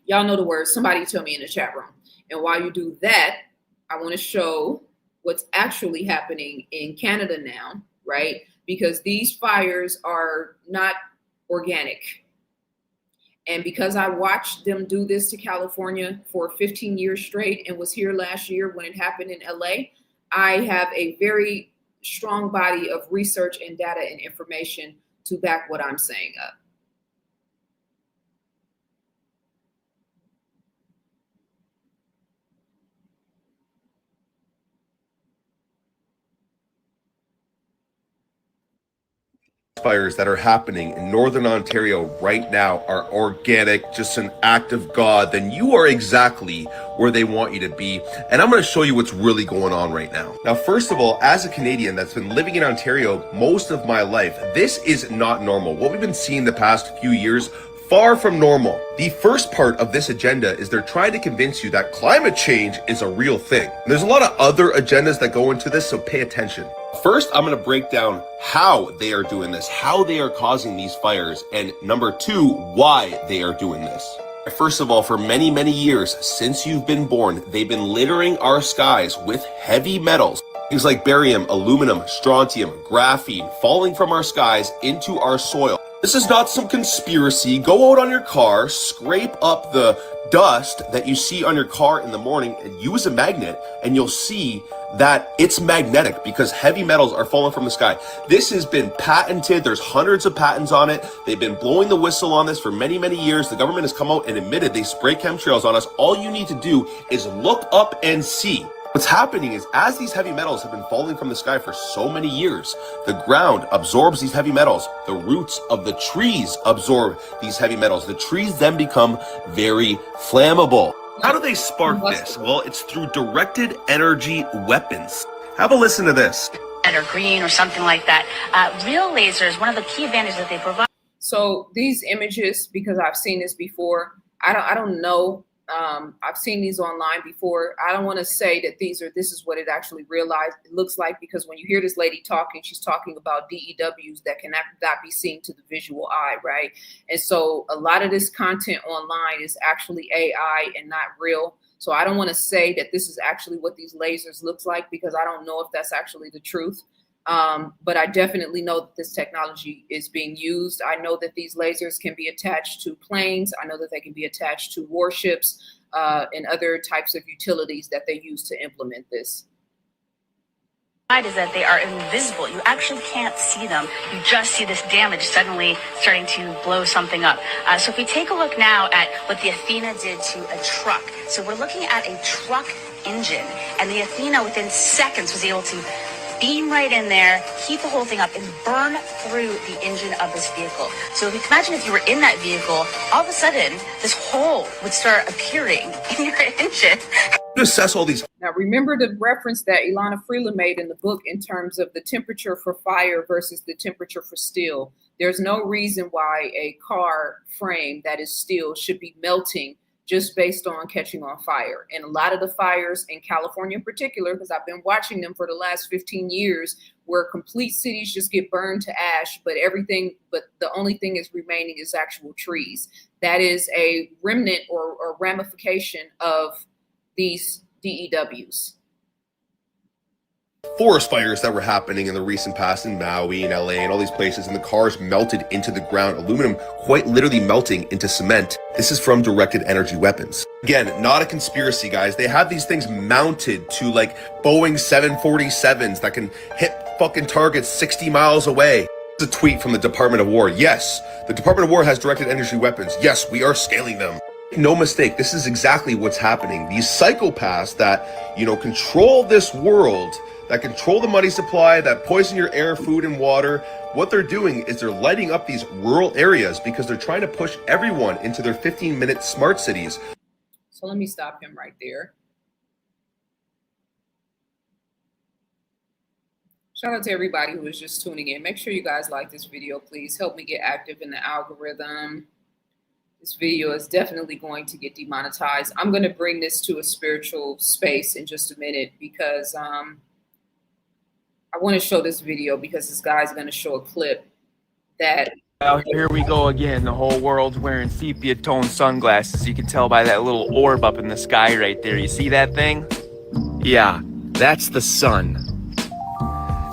Y'all know the word. Somebody tell me in the chat room. And while you do that, I want to show what's actually happening in Canada now, right? Because these fires are not organic. And because I watched them do this to California for 15 years straight and was here last year when it happened in LA, I have a very strong body of research and data and information to back what I'm saying up.
Fires that are happening in Northern Ontario right now are organic, just an act of God, then you are exactly where they want you to be. And I'm going to show you what's really going on right now. Now, first of all, as a Canadian that's been living in Ontario most of my life, this is not normal. What we've been seeing the past few years, far from normal. The first part of this agenda is they're trying to convince you that climate change is a real thing. And there's a lot of other agendas that go into this, so pay attention. First, I'm going to break down how they are doing this, how they are causing these fires, and number two, why they are doing this. First of all, for many, many years since you've been born, they've been littering our skies with heavy metals. Things like barium, aluminum, strontium, graphene falling from our skies into our soil. This is not some conspiracy. Go out on your car, scrape up the dust that you see on your car in the morning and use a magnet, and you'll see that it's magnetic because heavy metals are falling from the sky. This has been patented. There's hundreds of patents on it. They've been blowing the whistle on this for many, many years. The government has come out and admitted they spray chemtrails on us. All you need to do is look up and see. What's happening is, as these heavy metals have been falling from the sky for so many years, the ground absorbs these heavy metals. The roots of the trees absorb these heavy metals. The trees then become very flammable. How do they spark this? Well, it's through directed energy weapons. Have a listen to this.
Or green or something like that. Real lasers, one of the key advantages that they provide.
So these images, because I've seen this before, I don't know. I've seen these online before. I don't want to say that this is what it actually it looks like, because when you hear this lady talking, she's talking about DEWs that cannot be seen to the visual eye, right? And so a lot of this content online is actually AI and not real. So I don't want to say that this is actually what these lasers looks like, because I don't know if that's actually the truth. But I definitely know that this technology is being used. I know that these lasers can be attached to planes. I know that they can be attached to warships and other types of utilities that they use to implement this.
Is that they are invisible. You actually can't see them. You just see this damage suddenly starting to blow something up. So if we take a look now at what the Athena did to a truck. So we're looking at a truck engine, and the Athena within seconds was able to beam right in there, heat the whole thing up, and burn through the engine of this vehicle. So if you can imagine if you were in that vehicle, all of a sudden, this hole would start appearing in your engine.
Assess all these.
Now, remember the reference that Ilana Freeland made in the book in terms of the temperature for fire versus the temperature for steel. There's no reason why a car frame that is steel should be melting just based on catching on fire. And a lot of the fires in California in particular, because I've been watching them for the last 15 years, where complete cities just get burned to ash, but the only thing is remaining is actual trees. That is a remnant or ramification of these DEWs.
Forest fires that were happening in the recent past in Maui and LA and all these places, and the cars melted into the ground, aluminum quite literally melting into cement. This is from directed energy weapons. Again, not a conspiracy, guys. They have these things mounted to like Boeing 747s that can hit fucking targets 60 miles away. It's a tweet from the Department of War. Yes, the Department of War has directed energy weapons. Yes, we are scaling them. No mistake, this is exactly what's happening. These psychopaths that, control this world, that control the money supply, that poison your air, food, and water, what they're doing is they're lighting up these rural areas because they're trying to push everyone into their 15-minute smart cities.
So let me stop him right there. Shout out to everybody who is just tuning in. Make sure you guys like this video, please. Help me get active in the algorithm. This video is definitely going to get demonetized. I'm going to bring this to a spiritual space in just a minute, because I want to show this video, because this guy's going to show a clip that...
Now here we go again. The whole world's wearing sepia tone sunglasses. You can tell by that little orb up in the sky right there. You see that thing? Yeah, that's the sun.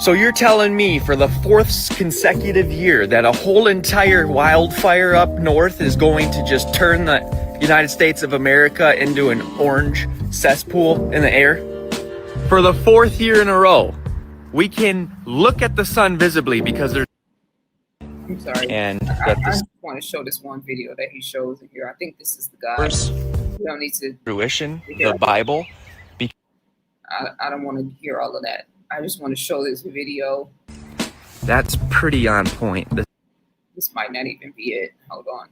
So you're telling me for the fourth consecutive year that a whole entire wildfire up north is going to just turn the United States of America into an orange cesspool in the air? For the fourth year in a row. we can look at the sun visibly because there's
I'm sorry.
and
I
that the
just want to show this one video that he shows in here. I think this is the guy. We don't need to.
fruition, the Bible.
I don't want to hear all of that. I just want to show this video.
That's pretty on point.
This might not even be it. Hold on.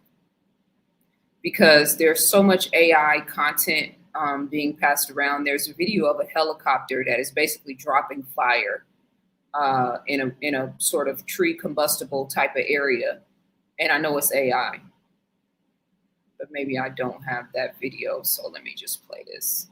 Because there's so much AI content being passed around. There's a video of a helicopter that is basically dropping fire in a sort of tree combustible type of area. And I know it's AI, but maybe I don't have that video. So let me just play this.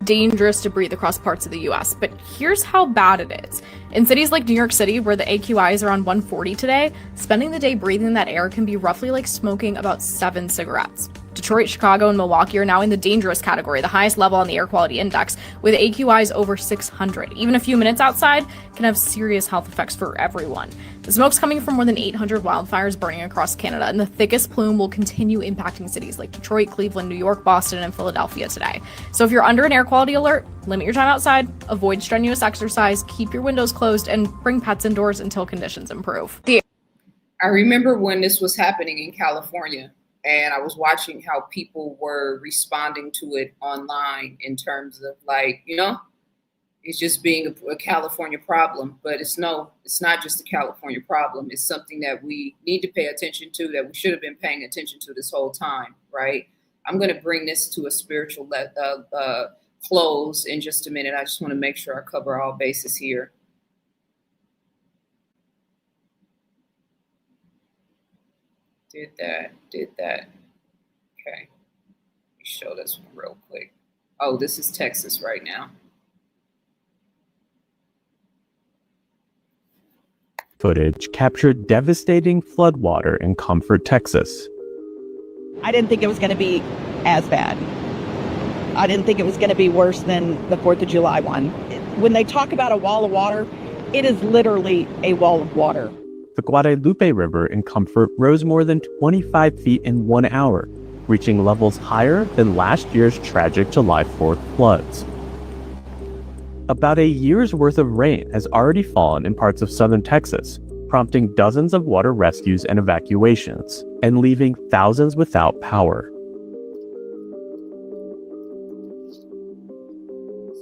Dangerous to breathe across parts of the US, but here's how bad it is. In cities like New York City, where the AQIs are on 140 today, spending the day breathing that air can be roughly like smoking about 7 cigarettes. Detroit, Chicago, and Milwaukee are now in the dangerous category, the highest level on the air quality index, with AQIs over 600. Even a few minutes outside can have serious health effects for everyone. The smoke's coming from more than 800 wildfires burning across Canada, and the thickest plume will continue impacting cities like Detroit, Cleveland, New York, Boston, and Philadelphia today. So if you're under an air quality alert, limit your time outside, avoid strenuous exercise, keep your windows closed, and bring pets indoors until conditions improve.
I remember when this was happening in California, and I was watching how people were responding to it online in terms of like, it's just being a California problem, but it's not just a California problem. It's something that we need to pay attention to, that we should have been paying attention to this whole time, right? I'm going to bring this to a spiritual close in just a minute. I just want to make sure I cover all bases here. Did that. Okay. Let me show this one real quick. Oh, this is Texas right now.
Footage captured devastating floodwater in Comfort, Texas.
I didn't think it was going to be as bad. I didn't think it was going to be worse than the 4th of July one. When they talk about a wall of water, it is literally a wall of water.
The Guadalupe River in Comfort rose more than 25 feet in 1 hour, reaching levels higher than last year's tragic July 4th floods. About a year's worth of rain has already fallen in parts of southern Texas, prompting dozens of water rescues and evacuations, and leaving thousands without power.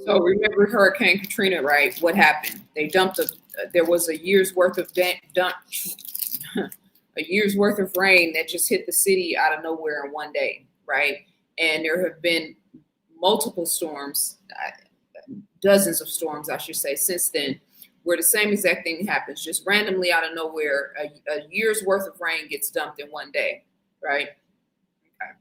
So remember Hurricane Katrina, right? What happened? They there was a year's worth of rain that just hit the city out of nowhere in one day, right? And there have been multiple storms, dozens of storms, I should say, since then, where the same exact thing happens, just randomly out of nowhere, a year's worth of rain gets dumped in one day, right? Okay.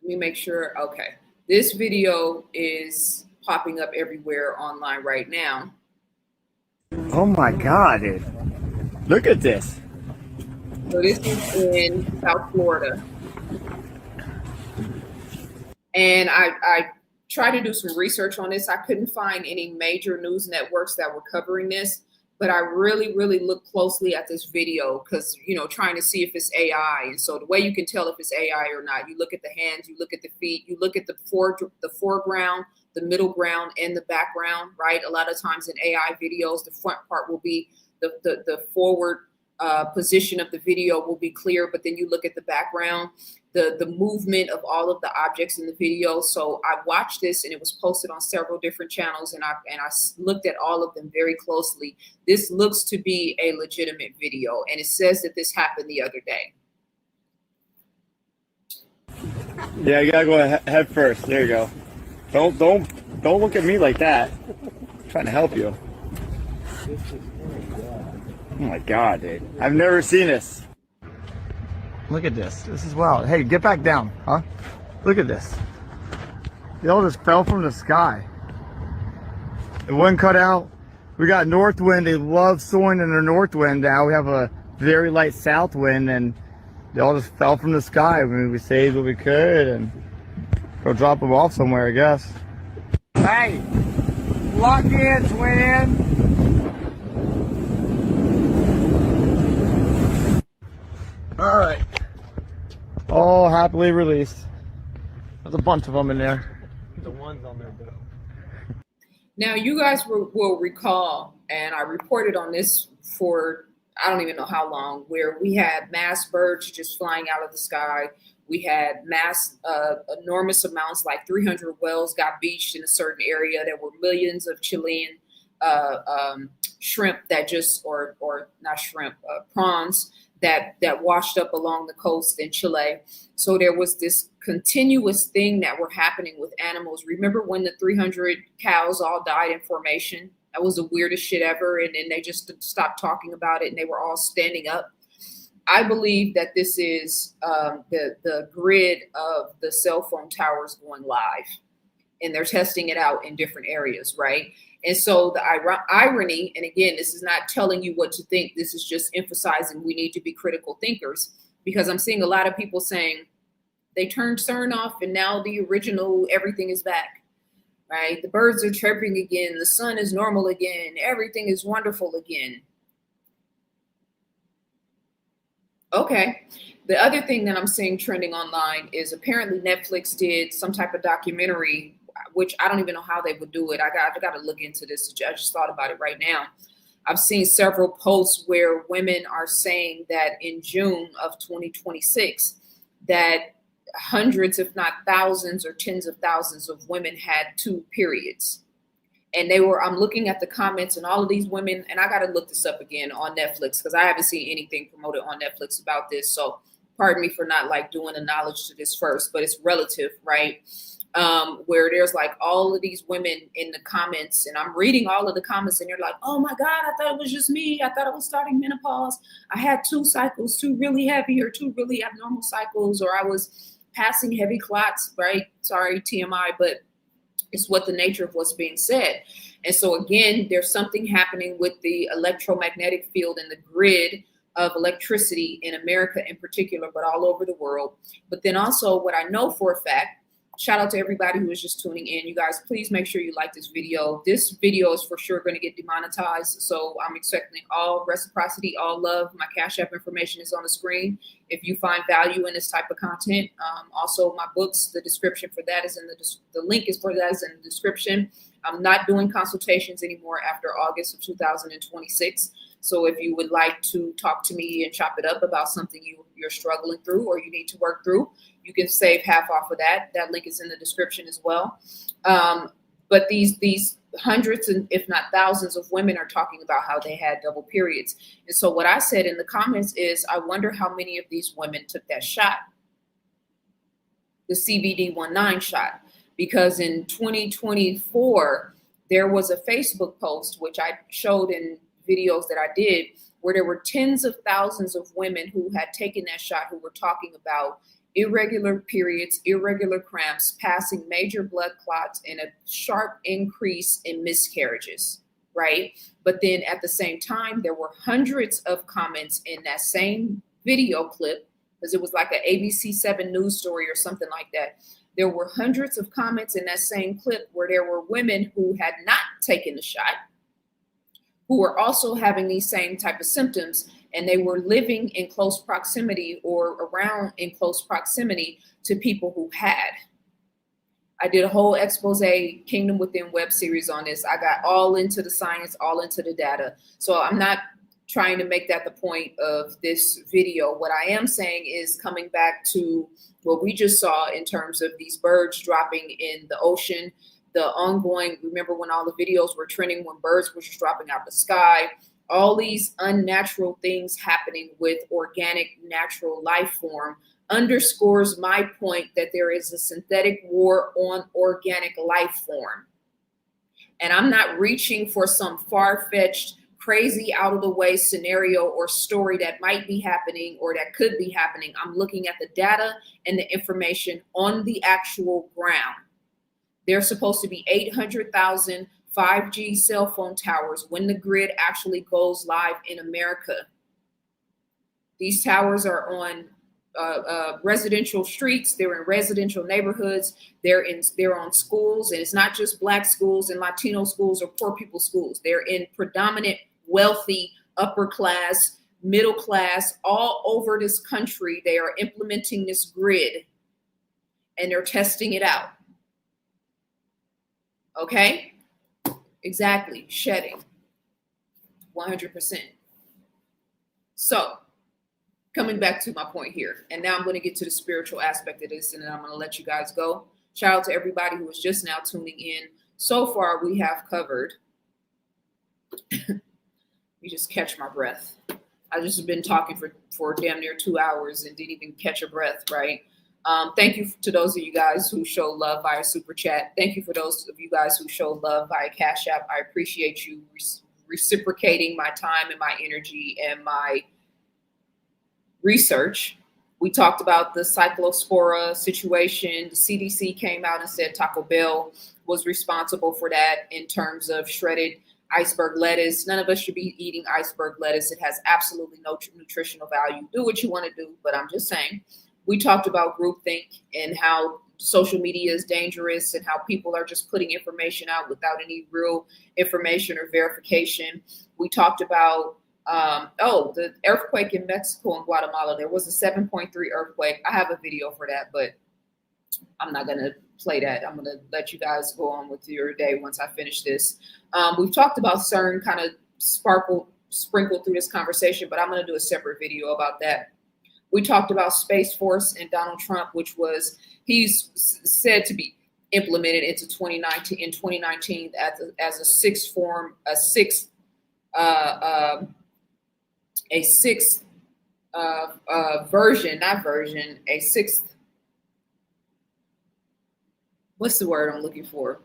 Let me make sure. Okay. This video is popping up everywhere online right now.
Oh my God, dude. Look at this.
So this is in South Florida. And I tried to do some research on this. I couldn't find any major news networks that were covering this, but I really, really looked closely at this video because, trying to see if it's AI. And so the way you can tell if it's AI or not, you look at the hands, you look at the feet, you look at the foreground, the middle ground, and the background, right? A lot of times in AI videos, the front part will be the forward position of the video will be clear, but then you look at the background, the movement of all of the objects in the video. So I watched this, and it was posted on several different channels, and I looked at all of them very closely. This looks to be a legitimate video, and it says that this happened the other day.
Yeah, you gotta go head first. There you go. Don't look at me like that. I'm trying to help you. Oh my God, dude. I've never seen this. Look at this. This is wild. Hey, get back down, huh? Look at this. They all just fell from the sky. The wind cut out. We got north wind. They love soaring in their north wind now. We have a very light south wind, and they all just fell from the sky. I mean, we saved what we could and go drop them off somewhere, I guess. Hey, lock in, twin. All right. All happily released. There's a bunch of them in there. The ones on their bill.
Now, you guys will recall, and I reported on this for I don't even know how long, where we had mass birds just flying out of the sky. We had mass, enormous amounts, like 300 whales got beached in a certain area. There were millions of Chilean shrimp that just, or not shrimp, prawns that washed up along the coast in Chile. So there was this continuous thing that were happening with animals. Remember when the 300 cows all died in formation? That was the weirdest shit ever. And then they just stopped talking about it and they were all standing up. I believe that this is the grid of the cell phone towers going live, and they're testing it out in different areas, right? And so the irony, and again, this is not telling you what to think. This is just emphasizing we need to be critical thinkers, because I'm seeing a lot of people saying they turned CERN off and now the original everything is back, right? The birds are chirping again. The sun is normal again. Everything is wonderful again. Okay. The other thing that I'm seeing trending online is apparently Netflix did some type of documentary, which I don't even know how they would do it. I got to look into this. I just thought about it right now. I've seen several posts where women are saying that in June of 2026, that hundreds, if not thousands or tens of thousands of women had 2 periods. And I'm looking at the comments, and all of these women, and I got to look this up again on Netflix because I haven't seen anything promoted on Netflix about this. So pardon me for not like doing the knowledge to this first, but it's relative, right? Where there's like all of these women in the comments, and I'm reading all of the comments, and they're like, oh my God, I thought it was just me. I thought I was starting menopause. I had 2 cycles, 2 really heavy or 2 really abnormal cycles, or I was passing heavy clots, right? Sorry, TMI, but it's what the nature of what's being said. And so again, there's something happening with the electromagnetic field and the grid of electricity in America in particular, but all over the world. But then also what I know for a fact, shout out to everybody who is just tuning in. You guys, please make sure you like this video. This video is for sure going to get demonetized. So I'm expecting all reciprocity, all love. My Cash App information is on the screen if you find value in this type of content. Also, my books, the description for that is in the link is for that is in the description. I'm not doing consultations anymore after August of 2026. So if you would like to talk to me and chop it up about something you're struggling through or you need to work through, you can save half off of that. That link is in the description as well. But these hundreds and if not thousands of women are talking about how they had double periods. And so what I said in the comments is, I wonder how many of these women took that shot, the CBD-19 shot, because in 2024, there was a Facebook post, which I showed in videos that I did, where there were tens of thousands of women who had taken that shot who were talking about irregular periods, irregular cramps, passing major blood clots, and a sharp increase in miscarriages, right? But then at the same time, there were hundreds of comments in that same video clip, because it was like an ABC 7 news story or something like that. There were hundreds of comments in that same clip where there were women who had not taken the shot, who were also having these same type of symptoms, and they were living in close proximity or around in close proximity to people who had. I did a whole expose Kingdom Within web series on this. I got all into the science, all into the data. So I'm not trying to make that the point of this video. What I am saying is coming back to what we just saw in terms of these birds dropping in the ocean, the ongoing, remember when all the videos were trending when birds were just dropping out the sky, all these unnatural things happening with organic, natural life form underscores my point that there is a synthetic war on organic life form. And I'm not reaching for some far-fetched, crazy, out of the way scenario or story that might be happening or that could be happening. I'm looking at the data and the information on the actual ground. There's supposed to be 800,000 5G cell phone towers when the grid actually goes live in America. These towers are on residential streets. They're in residential neighborhoods. They're on schools, and it's not just Black schools and Latino schools or poor people schools. They're in predominant wealthy, upper class, middle class, all over this country. They are implementing this grid, and they're testing it out. Okay? Exactly. Shedding. 100%. So, coming back to my point here, and now I'm going to get to the spiritual aspect of this, and then I'm going to let you guys go. Shout out to everybody who was just now tuning in. So far, we have covered. You just catch my breath. I just been talking for damn near 2 hours and didn't even catch a breath, right? Thank you to those of you guys who show love via Super Chat. Thank you for those of you guys who show love via Cash App. I appreciate you reciprocating my time and my energy and my research. We talked about the cyclospora situation. The CDC came out and said Taco Bell was responsible for that in terms of shredded iceberg lettuce. None of us should be eating iceberg lettuce. It has absolutely no nutritional value. Do what you want to do, but I'm just saying. We talked about groupthink and how social media is dangerous and how people are just putting information out without any real information or verification. We talked about the earthquake in Mexico and Guatemala. There was a 7.3 earthquake. I have a video for that, but I'm not going to play that. I'm going to let you guys go on with your day once I finish this. We've talked about CERN kind of sprinkled through this conversation, but I'm going to do a separate video about that. We talked about Space Force and Donald Trump, which was, he's said to be implemented into 2019 as a sixth what's the word I'm looking for?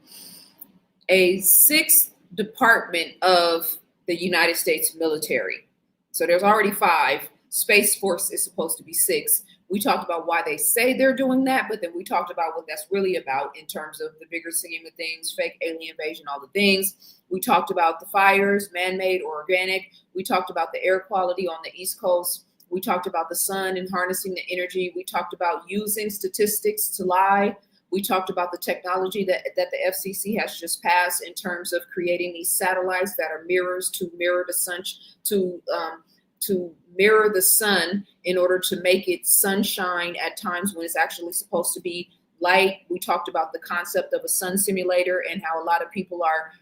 A sixth department of the United States military. So there's already 5. Space Force is supposed to be 6. We talked about why they say they're doing that, but then we talked about what that's really about in terms of the bigger scheme of things, fake alien invasion, all the things. We talked about the fires, man-made or organic. We talked about the air quality on the East Coast. We talked about the sun and harnessing the energy. We talked about using statistics to lie. We talked about the technology that the FCC has just passed in terms of creating these satellites that are mirrors to mirror the sun, to mirror the sun in order to make it sunshine at times when it's actually supposed to be light. We talked about the concept of a sun simulator and how a lot of people are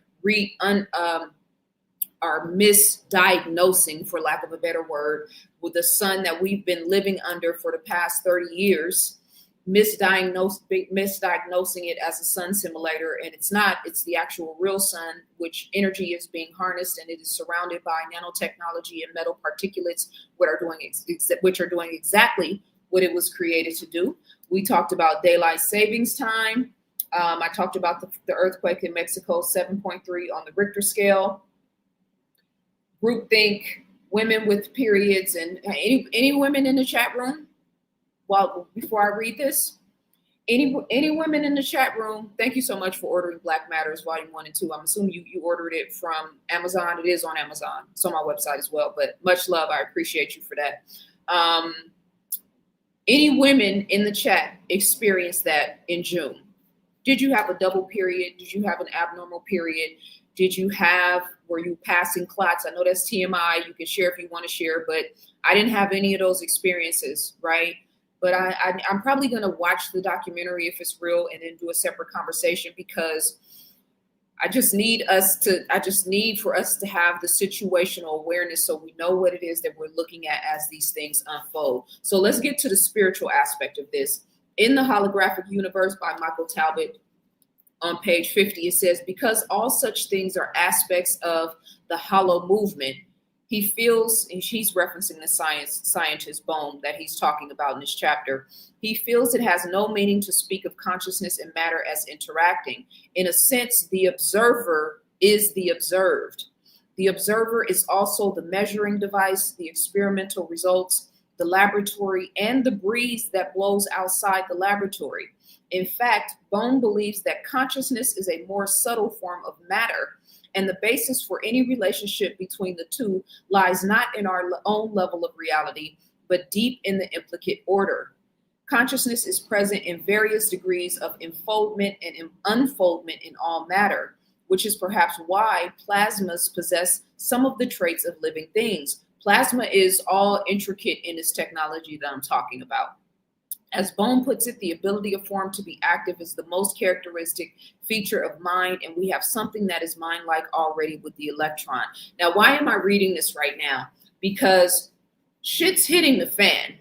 misdiagnosing, for lack of a better word, with the sun that we've been living under for the past 30 years. Misdiagnosing it as a sun simulator, and it's not. It's the actual real sun, which energy is being harnessed, and it is surrounded by nanotechnology and metal particulates, which are doing exactly what it was created to do. We talked about daylight savings time. I talked about the earthquake in Mexico, 7.3 on the Richter scale. Groupthink, women with periods, and any women in the chat room. Well, before I read this, any women in the chat room, thank you so much for ordering Black Matters Volume 1 and 2. I'm assuming you ordered it from Amazon. It is on Amazon. It's on my website as well, but much love. I appreciate you for that. Any women in the chat experienced that in June? Did you have a double period? Did you have an abnormal period? Were you passing clots? I know that's TMI. You can share if you want to share, but I didn't have any of those experiences, right? But I'm probably going to watch the documentary if it's real and then do a separate conversation, because I just need for us to have the situational awareness so we know what it is that we're looking at as these things unfold. So let's get to the spiritual aspect of this. In the Holographic Universe by Michael Talbot, on page 50, it says, because all such things are aspects of the hollow movement, he feels, and she's referencing the scientist Bohm that he's talking about in this chapter. He feels it has no meaning to speak of consciousness and matter as interacting. In a sense, the observer is the observed. The observer is also the measuring device, the experimental results, the laboratory, and the breeze that blows outside the laboratory. In fact, Bohm believes that consciousness is a more subtle form of matter, and the basis for any relationship between the two lies not in our own level of reality, but deep in the implicate order. Consciousness is present in various degrees of enfoldment and unfoldment in all matter, which is perhaps why plasmas possess some of the traits of living things. Plasma is all intricate in its technology that I'm talking about. As Bohm puts it, the ability of form to be active is the most characteristic feature of mind, and we have something that is mind-like already with the electron. Now, why am I reading this right now? Because shit's hitting the fan.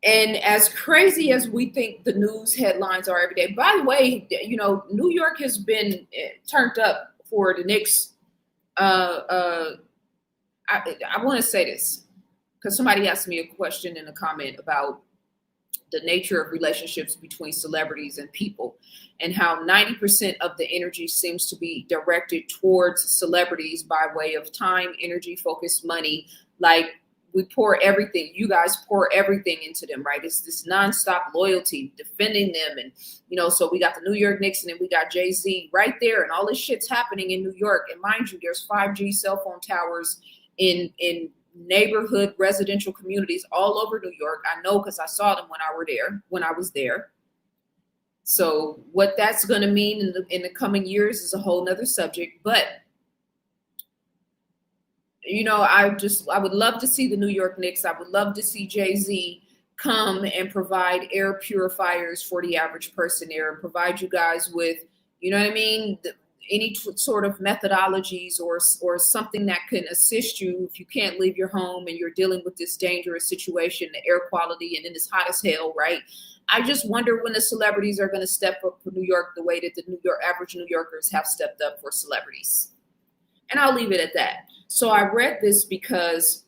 And as crazy as we think the news headlines are every day, by the way, you know, New York has been turned up for the next, I want to say this, because somebody asked me a question in a comment about the nature of relationships between celebrities and people, and how 90% of the energy seems to be directed towards celebrities by way of time, energy, focus, money. Like, we pour everything, you guys pour everything into them, right? It's this nonstop loyalty, defending them. And, you know, so we got the New York Knicks and then we got Jay-Z right there, and all this shit's happening in New York. And mind you, there's 5G cell phone towers in neighborhood residential communities all over New York. I know, because I saw them when I was there. So what that's going to mean in the coming years is a whole nother subject. But, you know, I would love to see the New York Knicks. I would love to see Jay-Z come and provide air purifiers for the average person there, and provide you guys with, you know what I mean, any sort of methodologies or something that can assist you if you can't leave your home and you're dealing with this dangerous situation, the air quality, and then it's hot as hell, right? I just wonder when the celebrities are going to step up for New York the way that the average New Yorkers have stepped up for celebrities. And I'll leave it at that. So I read this because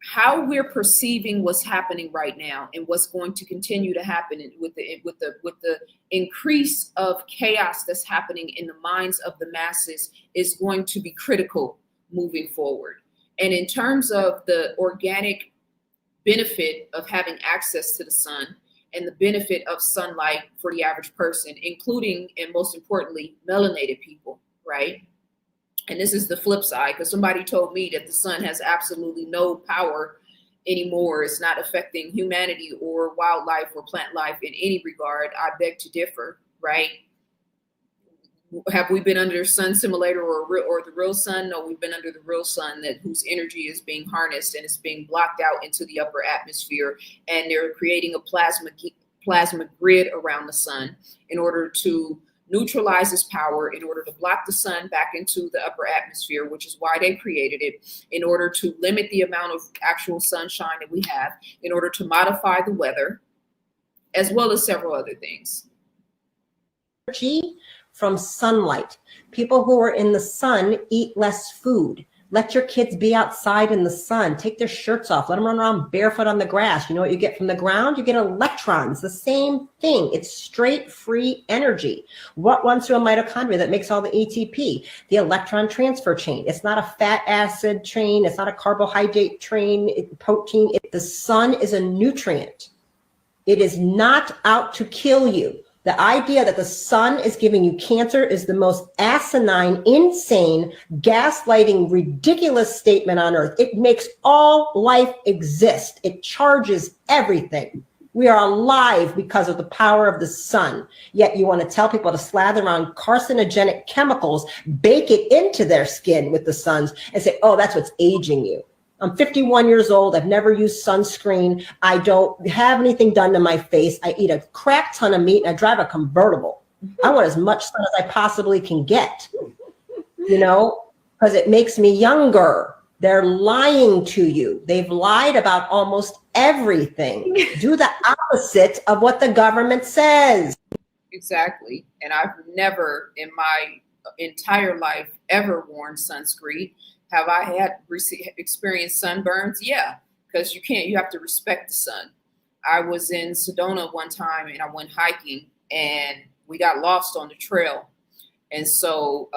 how we're perceiving what's happening right now and what's going to continue to happen with the increase of chaos that's happening in the minds of the masses is going to be critical moving forward. And in terms of the organic benefit of having access to the sun and the benefit of sunlight for the average person, including, and most importantly, melanated people, right? And this is the flip side, because somebody told me that the sun has absolutely no power anymore. It's not affecting humanity or wildlife or plant life in any regard. I beg to differ, right? Have we been under sun simulator or the real sun? No, we've been under the real sun, whose energy is being harnessed and it's being blocked out into the upper atmosphere. And they're creating a plasma grid around the sun in order to neutralize its power, in order to block the sun back into the upper atmosphere, which is why they created it, in order to limit the amount of actual sunshine that we have, in order to modify the weather, as well as several other things.
Energy from sunlight. People who are in the sun eat less food. Let your kids be outside in the sun. Take their shirts off. Let them run around barefoot on the grass. You know what you get from the ground? You get electrons. The same thing. It's straight free energy. What runs through a mitochondria that makes all the ATP? The electron transfer chain. It's not a fat acid train. It's not a carbohydrate train, protein. The sun is a nutrient. It is not out to kill you. The idea that the sun is giving you cancer is the most asinine, insane, gaslighting, ridiculous statement on earth. It makes all life exist. It charges everything. We are alive because of the power of the sun. Yet you want to tell people to slather on carcinogenic chemicals, bake it into their skin with the suns, and say, oh, that's what's aging you. I'm 51 years old. I've never used sunscreen. I don't have anything done to my face. I eat a crap ton of meat and I drive a convertible. I want as much sun as I possibly can get, you know, because it makes me younger. They're lying to you. They've lied about almost everything. Do the opposite of what the government says.
Exactly. And I've never in my entire life ever worn sunscreen. Have I experienced sunburns? Yeah, because you have to respect the sun. I was in Sedona one time and I went hiking and we got lost on the trail. And so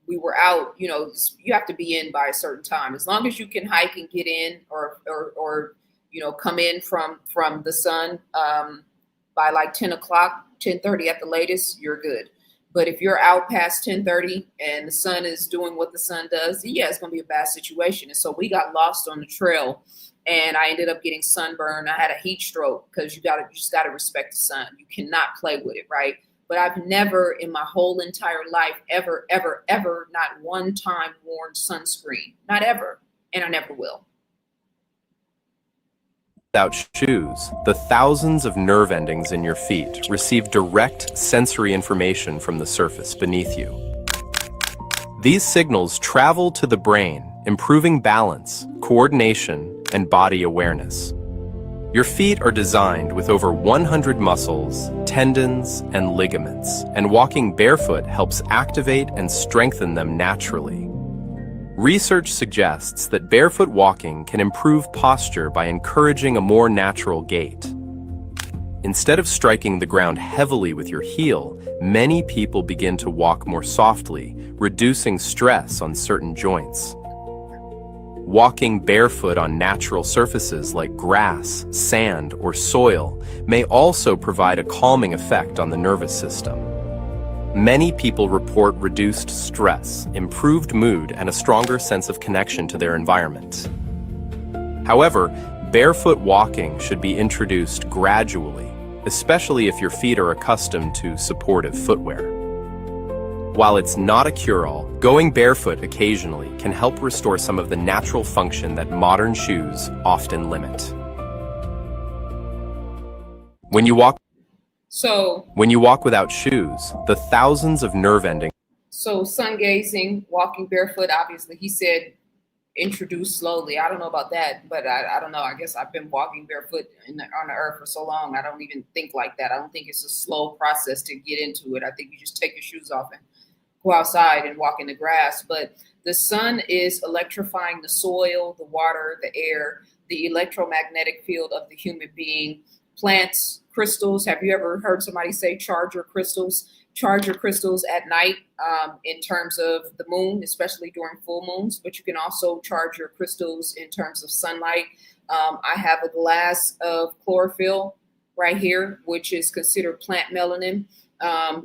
we were out, you know, you have to be in by a certain time. As long as you can hike and get in or you know, come in from the sun by like 10 o'clock, 10:30 at the latest, you're good. But if you're out past 10:30 and the sun is doing what the sun does, yeah, it's going to be a bad situation. And so we got lost on the trail and I ended up getting sunburned. I had a heat stroke because you just got to respect the sun. You cannot play with it, right? But I've never in my whole entire life, ever, not one time worn sunscreen. Not ever. And I never will.
Without shoes, the thousands of nerve endings in your feet receive direct sensory information from the surface beneath you. These signals travel to the brain, improving balance, coordination, and body awareness. Your feet are designed with over 100 muscles, tendons, and ligaments, and walking barefoot helps activate and strengthen them naturally. Research suggests that barefoot walking can improve posture by encouraging a more natural gait. Instead of striking the ground heavily with your heel, many people begin to walk more softly, reducing stress on certain joints. Walking barefoot on natural surfaces like grass, sand, or soil may also provide a calming effect on the nervous system. Many people report reduced stress, improved mood, and a stronger sense of connection to their environment. However, barefoot walking should be introduced gradually, especially if your feet are accustomed to supportive footwear. While it's not a cure-all, going barefoot occasionally can help restore some of the natural function that modern shoes often limit. When you walk without shoes, the thousands of nerve endings.
So sun gazing, walking barefoot, obviously he said introduce slowly. I don't know about that, but I don't know. I guess I've been walking barefoot on the earth for so long. I don't even think like that. I don't think it's a slow process to get into it. I think you just take your shoes off and go outside and walk in the grass. But the sun is electrifying the soil, the water, the air, the electromagnetic field of the human being, plants, crystals. Have you ever heard somebody say charge your crystals? Charge your crystals at night in terms of the moon, especially during full moons, but you can also charge your crystals in terms of sunlight. I have a glass of chlorophyll right here, which is considered plant melanin.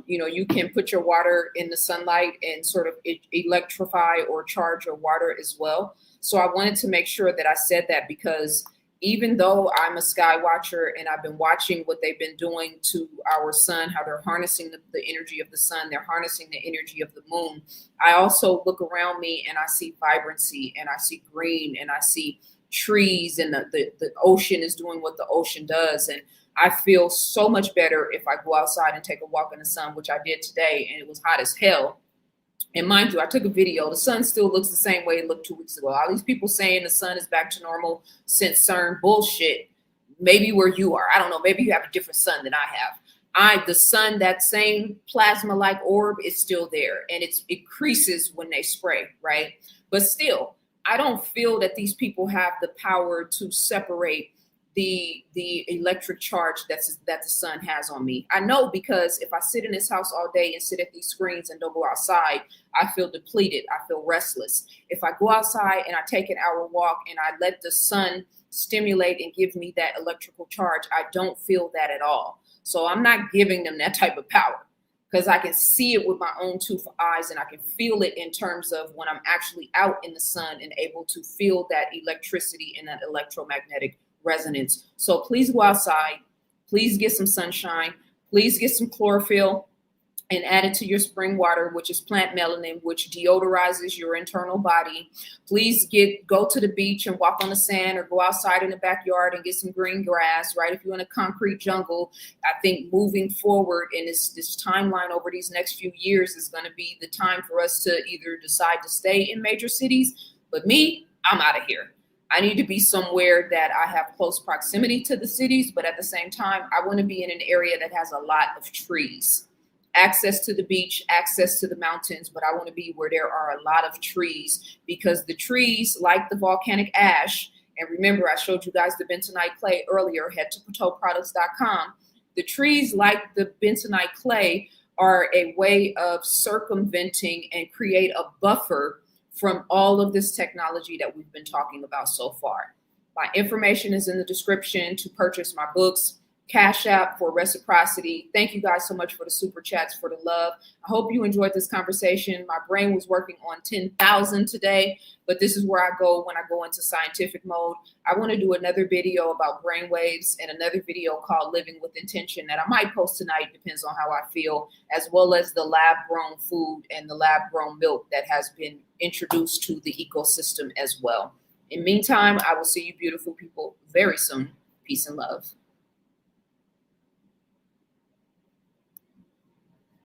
You can put your water in the sunlight and sort of electrify or charge your water as well. So I wanted to make sure that I said that because even though I'm a sky watcher and I've been watching what they've been doing to our sun, how they're harnessing the energy of the sun, they're harnessing the energy of the moon. I also look around me and I see vibrancy and I see green and I see trees and the ocean is doing what the ocean does. And I feel so much better if I go outside and take a walk in the sun, which I did today, and it was hot as hell. And mind you, I took a video. The sun still looks the same way it looked 2 weeks ago. All these people saying the sun is back to normal since CERN, bullshit. Maybe where you are, I don't know. Maybe you have a different sun than I have. The sun, that same plasma-like orb is still there, and it increases when they spray, right? But still, I don't feel that these people have the power to separate the electric charge that the sun has on me. I know because if I sit in this house all day and sit at these screens and don't go outside, I feel depleted. I feel restless. If I go outside and I take an hour walk and I let the sun stimulate and give me that electrical charge, I don't feel that at all. So I'm not giving them that type of power because I can see it with my own two eyes and I can feel it in terms of when I'm actually out in the sun and able to feel that electricity and that electromagnetic resonance. So please go outside, please get some sunshine, please get some chlorophyll and add it to your spring water, which is plant melanin, which deodorizes your internal body. Please go to the beach and walk on the sand or go outside in the backyard and get some green grass, right? If you're in a concrete jungle, I think moving forward in this timeline over these next few years is going to be the time for us to either decide to stay in major cities, but me, I'm out of here. I need to be somewhere that I have close proximity to the cities, but at the same time, I want to be in an area that has a lot of trees, access to the beach, access to the mountains, but I want to be where there are a lot of trees because the trees, like the volcanic ash, and remember, I showed you guys the bentonite clay earlier, head to plateauproducts.com. The trees, like the bentonite clay, are a way of circumventing and create a buffer from all of this technology that we've been talking about so far. My information is in the description to purchase my books, Cash App for reciprocity. Thank you guys so much for the super chats, for the love. I hope you enjoyed this conversation. My brain was working on 10,000 today, but this is where I go when I go into scientific mode. I want to do another video about brainwaves and another video called Living with Intention that I might post tonight, depends on how I feel, as well as the lab-grown food and the lab-grown milk that has been introduced to the ecosystem as well. In the meantime, I will see you beautiful people very soon. Peace and love.